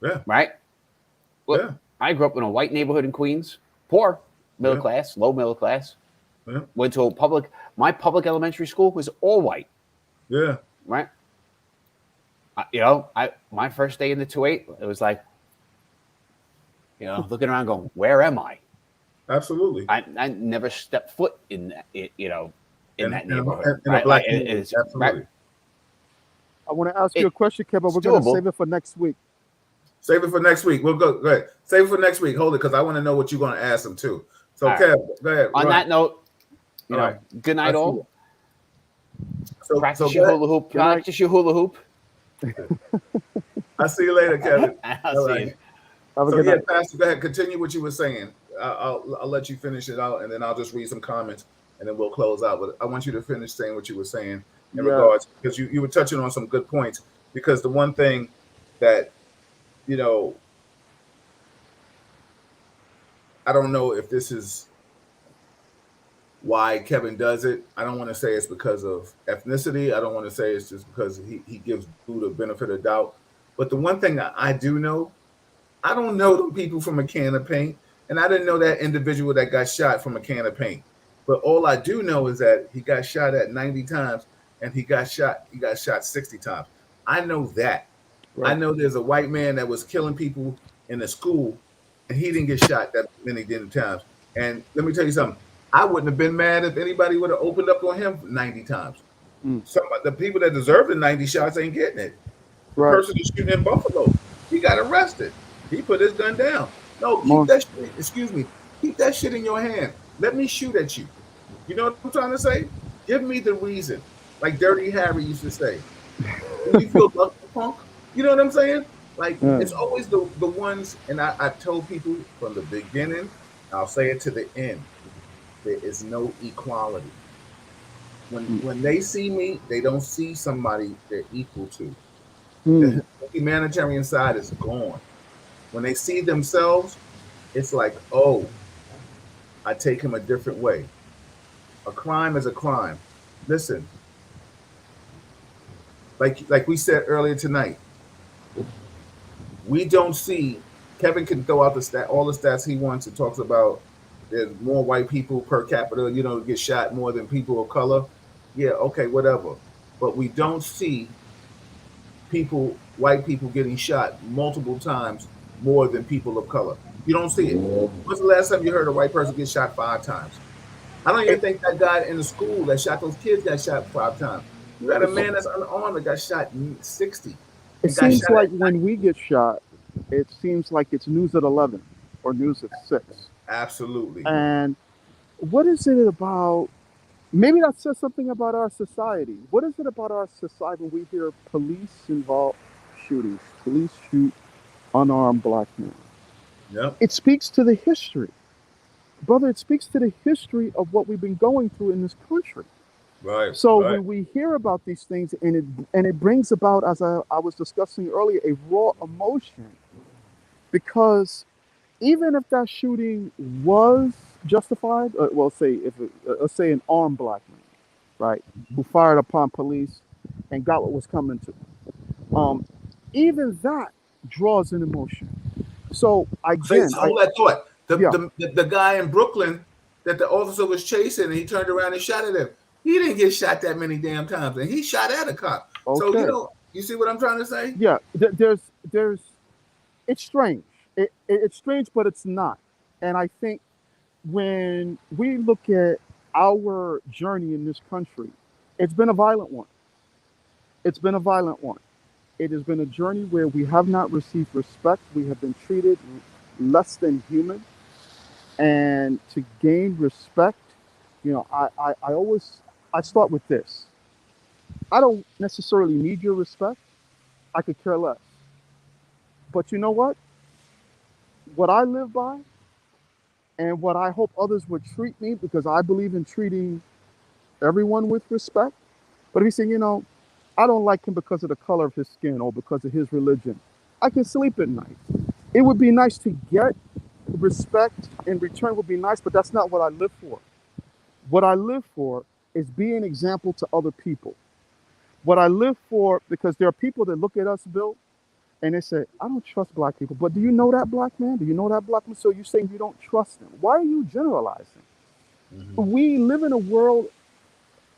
Yeah. Right? Well, yeah. I grew up in a white neighborhood in Queens, poor, middle class, low middle class. Yeah. Went to my public elementary school was all white. Yeah. Right? My first day in the 2-8, it was like, looking around going, where am I? Absolutely. I never stepped foot in that neighborhood. In a Black community. Absolutely. Right? I want to ask you a question, Kevin. We're going to save it for next week. Save it for next week. We'll go ahead. Save it for next week. Hold it, because I want to know what you're going to ask them too. So, Kev, go ahead. On that note, good night, all. Practice your hula hoop. Practice your hula hoop. I'll see you later, Kevin. I'll see you. Pastor, go ahead. Continue what you were saying. I'll let you finish it out, and then I'll just read some comments, and then we'll close out. But I want you to finish saying what you were saying in regards, because you were touching on some good points. Because the one thing that, I don't know if this is why Kevin does it. I don't want to say it's because of ethnicity. I don't want to say it's just because he gives Boo the benefit of doubt. But the one thing that I do know, I don't know the people from a can of paint, and I didn't know that individual that got shot from a can of paint. But all I do know is that he got shot at 90 times, and he got shot 60 times. I know that. Right. I know there's a white man that was killing people in a school, and he didn't get shot that many times. And let me tell you something. I wouldn't have been mad if anybody would have opened up on him 90 times. The people that deserve the 90 shots ain't getting it. The person that's shooting in Buffalo, he got arrested. He put his gun down. No, keep that shit in your hand. Let me shoot at you. You know what I'm trying to say? Give me the reason. Like Dirty Harry used to say. When you feel lucky, punk, you know what I'm saying? Like, it's always the ones, and I told people from the beginning, I'll say it to the end, there is no equality. When they see me, they don't see somebody they're equal to. Mm. The humanitarian side is gone. When they see themselves, it's like, oh, I take him a different way. A crime is a crime. Listen, like we said earlier tonight, we don't see. Kevin can throw out all the stats he wants. It talks about there's more white people per capita, get shot more than people of color. Yeah, okay, whatever. But we don't see white people getting shot multiple times more than people of color. You don't see it. When's the last time you heard a white person get shot 5 times? I don't even think that guy in the school that shot those kids got shot 5 times. You got a man that's unarmed that got shot 60. It seems like when we get shot, it seems like it's news at 11 or news at 6. Absolutely. And what is it about? Maybe that says something about our society. What is it about our society when we hear police-involved shootings? Police shoot unarmed black men. Yep. It speaks to the history. Brother, it speaks to the history of what we've been going through in this country. Right. So when we hear about these things, and it brings about, as I was discussing earlier, a raw emotion, because even if that shooting was justified, let's say an armed black man, right, who fired upon police and got what was coming to him, even that draws an emotion. So again, hold that thought. The guy in Brooklyn that the officer was chasing, and he turned around and shot at him. He didn't get shot that many damn times, and he shot at a cop. Okay. So you see what I'm trying to say? Yeah, it's strange. It's strange, but it's not. And I think when we look at our journey in this country, it's been a violent one. It's been a violent one. It has been a journey where we have not received respect. We have been treated less than human. And to gain respect, I start with this. I don't necessarily need your respect. I could care less. But you know what? What I live by and what I hope others would treat me, because I believe in treating everyone with respect. But if you say, I don't like him because of the color of his skin or because of his religion, I can sleep at night. It would be nice to get respect in return, would be nice, but that's not what I live for. What I live for is be an example to other people. What I live for, because there are people that look at us, Bill, and they say, I don't trust black people. But do you know that black man? Do you know that black man? So you're saying you don't trust them. Why are you generalizing? Mm-hmm. We live in a world,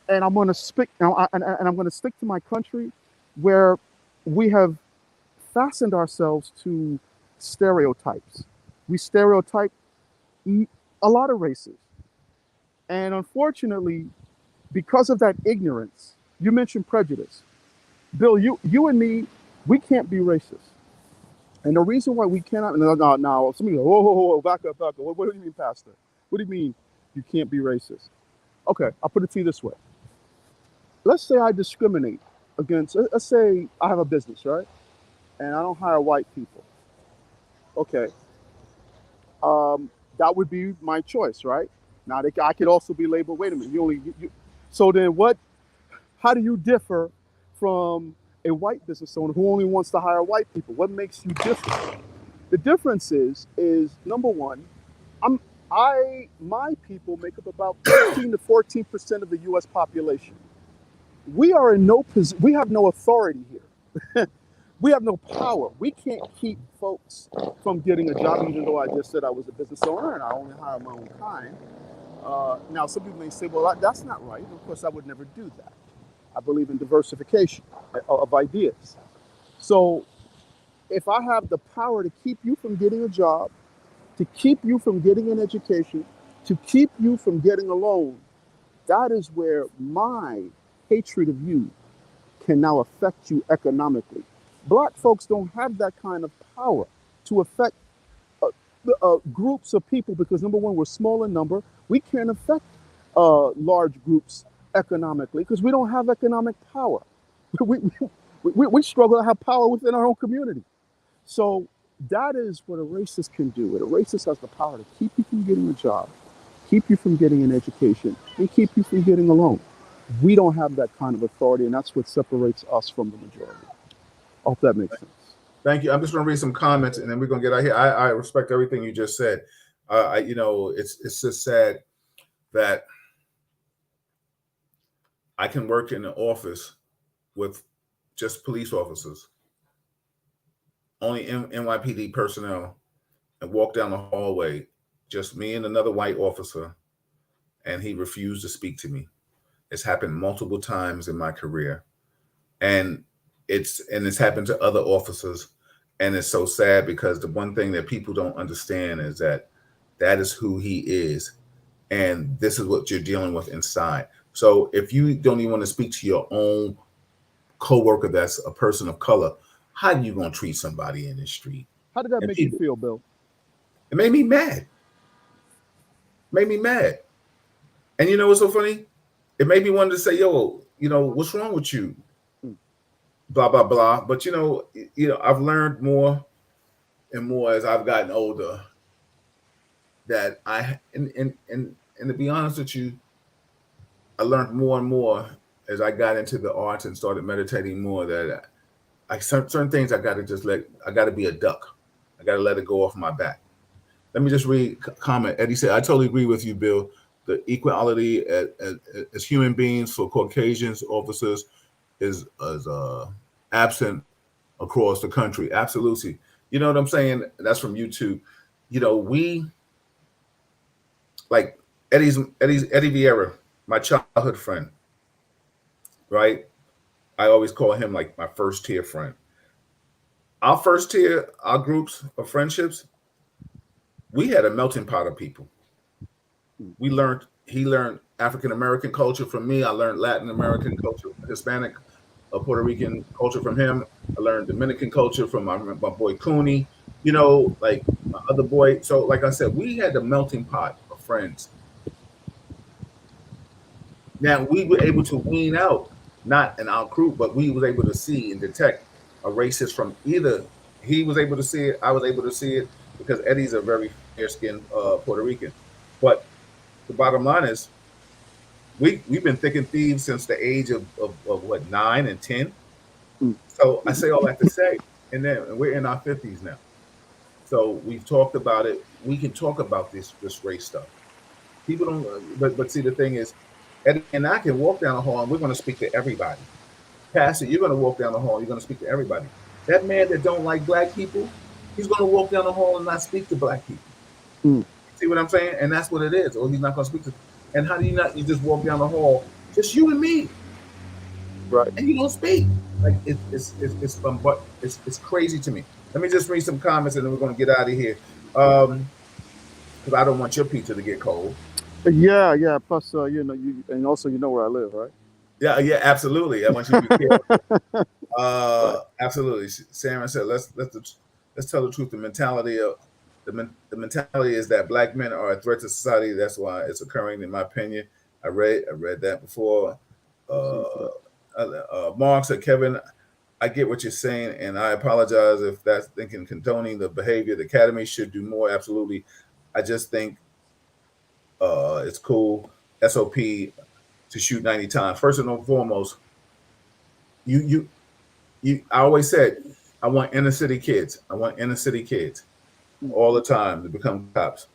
and I'm going to speak now, and I'm going to stick to my country, where we have fastened ourselves to stereotypes. We stereotype a lot of races. And unfortunately, because of that ignorance, you mentioned prejudice. Bill, you and me, we can't be racist. And the reason why we cannot, now, somebody goes, whoa, back up. What do you mean, Pastor? What do you mean you can't be racist? Okay, I'll put it to you this way. Let's say I discriminate against, let's say I have a business, right? And I don't hire white people. Okay. That would be my choice, right? Now, I could also be labeled, wait a minute, so then how do you differ from a white business owner who only wants to hire white people? What makes you different? The difference is number one, my people make up about 13 to 14% of the U.S. population. We are in we have no authority here. We have no power. We can't keep folks from getting a job, even though I just said I was a business owner and I only hire my own kind. Now, some people may say, well, that's not right. Of course, I would never do that. I believe in diversification of ideas. So if I have the power to keep you from getting a job, to keep you from getting an education, to keep you from getting a loan, that is where my hatred of you can now affect you economically. Black folks don't have that kind of power to affect groups of people because, number one, we're small in number. We can't affect large groups economically because we don't have economic power. We struggle to have power within our own community. So that is what a racist can do. A racist has the power to keep you from getting a job, keep you from getting an education, and keep you from getting a loan. We don't have that kind of authority, and that's what separates us from the majority. I hope that makes sense. Thank you. I'm just going to read some comments, and then we're going to get out here. I respect everything you just said. It's just sad that I can work in an office with just police officers, only NYPD personnel, and walk down the hallway, just me and another white officer, and he refused to speak to me. It's happened multiple times in my career, and it's happened to other officers, and it's so sad because the one thing that people don't understand is that is who he is, and this is what you're dealing with inside. So if you don't even want to speak to your own coworker that's a person of color, how are you going to treat somebody in the street? How did that make you feel, Bill? It made me mad. And you know what's so funny? It made me want to say, yo, what's wrong with you? Blah, blah, blah. But, I've learned more and more as I've gotten older that and to be honest with you, I learned more and more as I got into the arts and started meditating more that certain things I got to be a duck. I got to let it go off my back. Let me just read a comment. Eddie said, I totally agree with you, Bill. The equality as human beings for Caucasians officers is absent across the country. Absolutely. You know what I'm saying? That's from YouTube. We like Eddie Vieira, my childhood friend, right? I always call him like my first tier friend. Our first tier, our groups of friendships, we had a melting pot of people. He learned African American culture from me. I learned Latin American culture, Hispanic, Puerto Rican culture from him. I learned Dominican culture from my boy Cooney, like my other boy. So like I said, we had the melting pot of friends. Now we were able to wean out, not in our group, but we was able to see and detect a racist from either. He was able to see it. I was able to see it because Eddie's a very fair-skinned Puerto Rican. But the bottom line is, we've been thick and thieves since the age of what, 9 and 10. So I say all that to say, and we're in our 50s now. So we've talked about it. We can talk about this race stuff. People don't, but see, the thing is, Eddie and I can walk down the hall and we're going to speak to everybody. Pastor, you're going to walk down the hall, you're going to speak to everybody. That man that don't like black people, he's going to walk down the hall and not speak to black people. See what I'm saying? And that's what it is. Or he's not going to speak to. And how do you not? You just walk down the hall, just you and me, right? And you don't speak. Like it's crazy to me. Let me just read some comments and then we're going to get out of here. Because I don't want your pizza to get cold. Yeah. Plus, and also you know where I live, right? Yeah, absolutely. I want you to be careful. Absolutely. Sarah said, let's tell the truth. The mentality is that black men are a threat to society. That's why it's occurring, in my opinion. I read that before. Mark said, Kevin, I get what you're saying, and I apologize if that's condoning the behavior. The academy should do more. Absolutely. I just think it's cool. SOP to shoot 90 times. First and foremost, I always said I want inner city kids. All the time to become cops.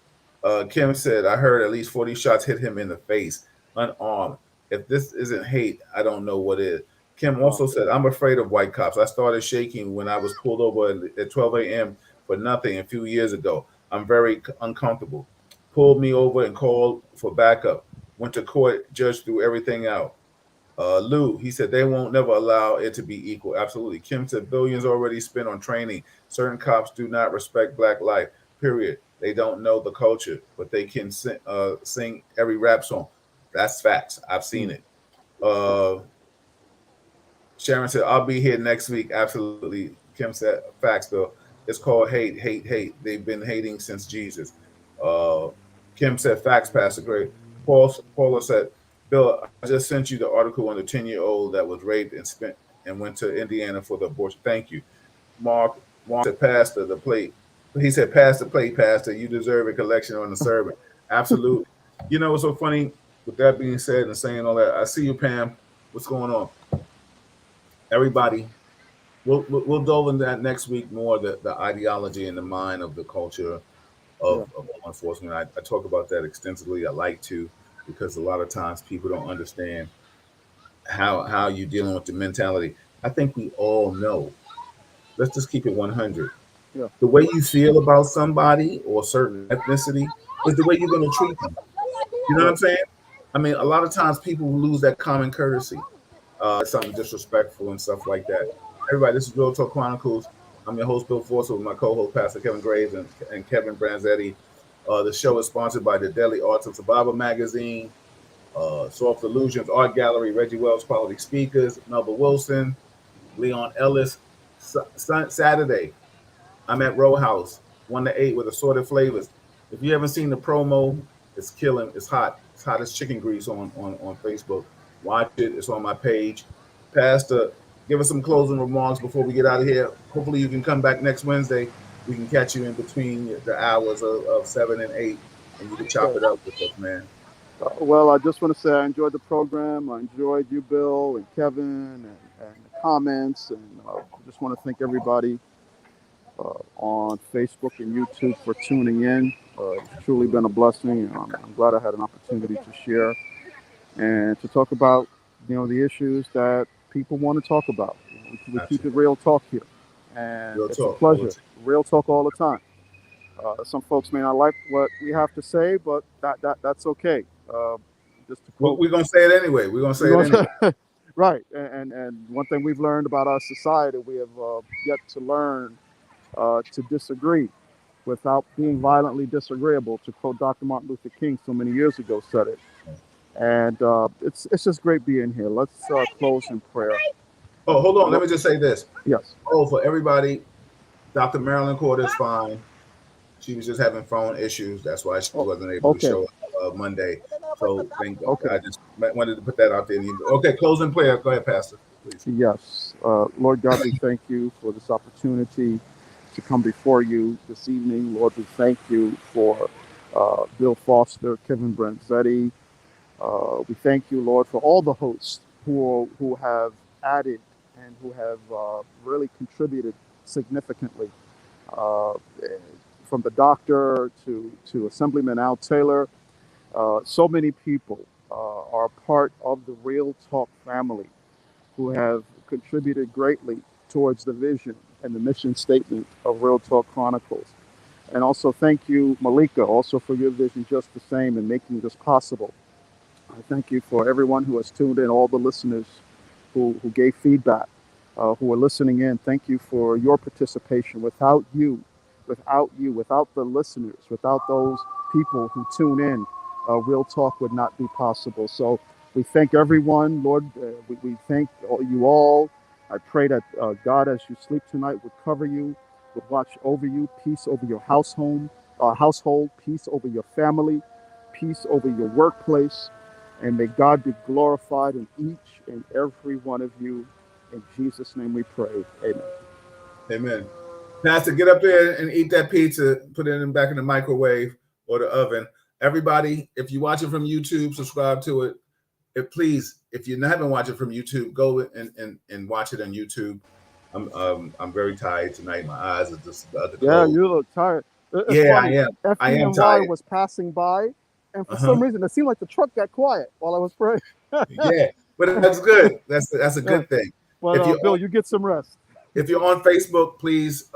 Kim said, I heard at least 40 shots hit him in the face, unarmed. If this isn't hate, I don't know what is. Kim also said, I'm afraid of white cops. I started shaking when I was pulled over at 12 a.m. for nothing a few years ago. I'm very uncomfortable. Pulled me over and called for backup. Went to court, judge threw everything out. Lou, he said, they won't never allow it to be equal. Absolutely. Kim said, billions already spent on training. Certain cops do not respect black life, period. They don't know the culture, but they can sing every rap song. That's facts. I've seen it. Sharon said, I'll be here next week. Absolutely. Kim said, facts, though. It's called hate. They've been hating since Jesus. Kim said, facts, Pastor Gray. Paula said, Bill, I just sent you the article on the 10-year-old that was raped and went to Indiana for the abortion. Thank you. Mark said, pass the plate. He said, pass the plate, Pastor. You deserve a collection on the servant. Absolutely. You know what's so funny? with that being said and saying all that, I see you, Pam. What's going on? Everybody, we'll delve into that next week more, the ideology and the mind of the culture Yeah. of law enforcement. I talk about that extensively. I like to, because a lot of times people don't understand how you're dealing with the mentality. I think we all know. Let's just keep it 100. Yeah. The way you feel about somebody or a certain ethnicity is the way you're going to treat them. You know what I'm Right. saying? I mean, a lot of times people lose that common courtesy, something disrespectful and stuff like that. Everybody, this is Real Talk Chronicles. I'm your host, Bill Forster, with my co-host, Pastor Kevin Graves and Kevin Branzetti. The show is sponsored by the Daily Arts of Survival magazine, Soft Illusions Art Gallery, Reggie Wells Quality Speakers, Melba Wilson, Leon Ellis. Saturday, I'm at Row House, 1 to 8 with assorted flavors. If you haven't seen the promo, it's killing. It's hot. It's hot as chicken grease on Facebook. Watch it. It's on my page. Pastor, give us some closing remarks before we get out of here. Hopefully, you can come back next Wednesday. We can catch you in between the hours of 7 and 8, and you can chop Okay. it up with us, man. Well, I just want to say I enjoyed the program. I enjoyed you, Bill, and Kevin, and the comments. And I just want to thank everybody on Facebook and YouTube for tuning in. It's truly been a blessing. I'm glad I had an opportunity to share and to talk about, the issues that people want to talk about. We keep it real talk here, and Real it's a talk all the pleasure. time. Real talk all the time. Some folks may not like what we have to say, but that's okay. Just to quote, We're gonna say it anyway. We're gonna say we're it anyway. gonna say- right. And one thing we've learned about our society, we have yet to learn to disagree without being violently disagreeable. To quote Dr. Martin Luther King so many years ago said it. And it's just great being here. Let's close in prayer. Oh, hold on. Let me just say this. Yes. Oh, for everybody, Dr. Marilyn Court is fine. She was just having phone issues. That's why she Oh, wasn't able to okay. show up Monday. So thank God. Okay. I just wanted to put that out there. Okay, closing prayer. Go ahead, Pastor, please. Yes. Lord God, we thank you for this opportunity to come before you this evening. Lord, we thank you for Bill Foster, Kevin Branzetti. We thank you, Lord, for all the hosts who have added and who have really contributed significantly. Uh, from the doctor to Assemblyman Al Taylor, so many people are part of the Real Talk family who have contributed greatly towards the vision and the mission statement of Real Talk Chronicles. And also thank you, Malika, also for your vision just the same in making this possible. I thank you for everyone who has tuned in, all the listeners who gave feedback, who are listening in. Thank you for your participation. Without the listeners, without those people who tune in, Real Talk would not be possible. So we thank everyone, Lord. We thank you all. I pray that God, as you sleep tonight, would cover you, would watch over you, peace over your household, peace over your family, peace over your workplace. And may God be glorified in each and every one of you. In Jesus' name we pray. Amen. Amen. Pastor, get up there and eat that pizza. Put it back in the microwave or the oven. Everybody, if you watch it from YouTube, subscribe to it. Please, if you haven't watched it from YouTube, go and watch it on YouTube. I'm very tired tonight. My eyes are just about to close. You look tired. It's Yeah, funny. I am. I am FDNY tired. was passing by, and for some reason, it seemed like the truck got quiet while I was praying. Yeah, but that's good. That's a good thing. But Bill, you get some rest. If you're on Facebook, please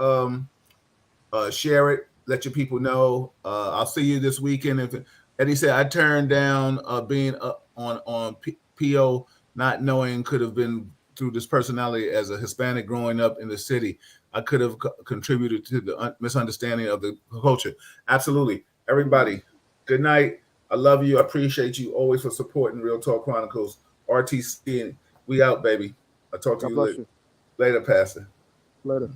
share it. Let your people know. I'll see you this weekend. If Eddie said I turned down being on PO, not knowing could have been through this personality as a Hispanic growing up in the city. I could have contributed to the misunderstanding of the culture. Absolutely. Everybody, good night. I love you. I appreciate you always for supporting Real Talk Chronicles. RTC, we out, baby. I'll talk to God you bless you. later, Pastor. Later.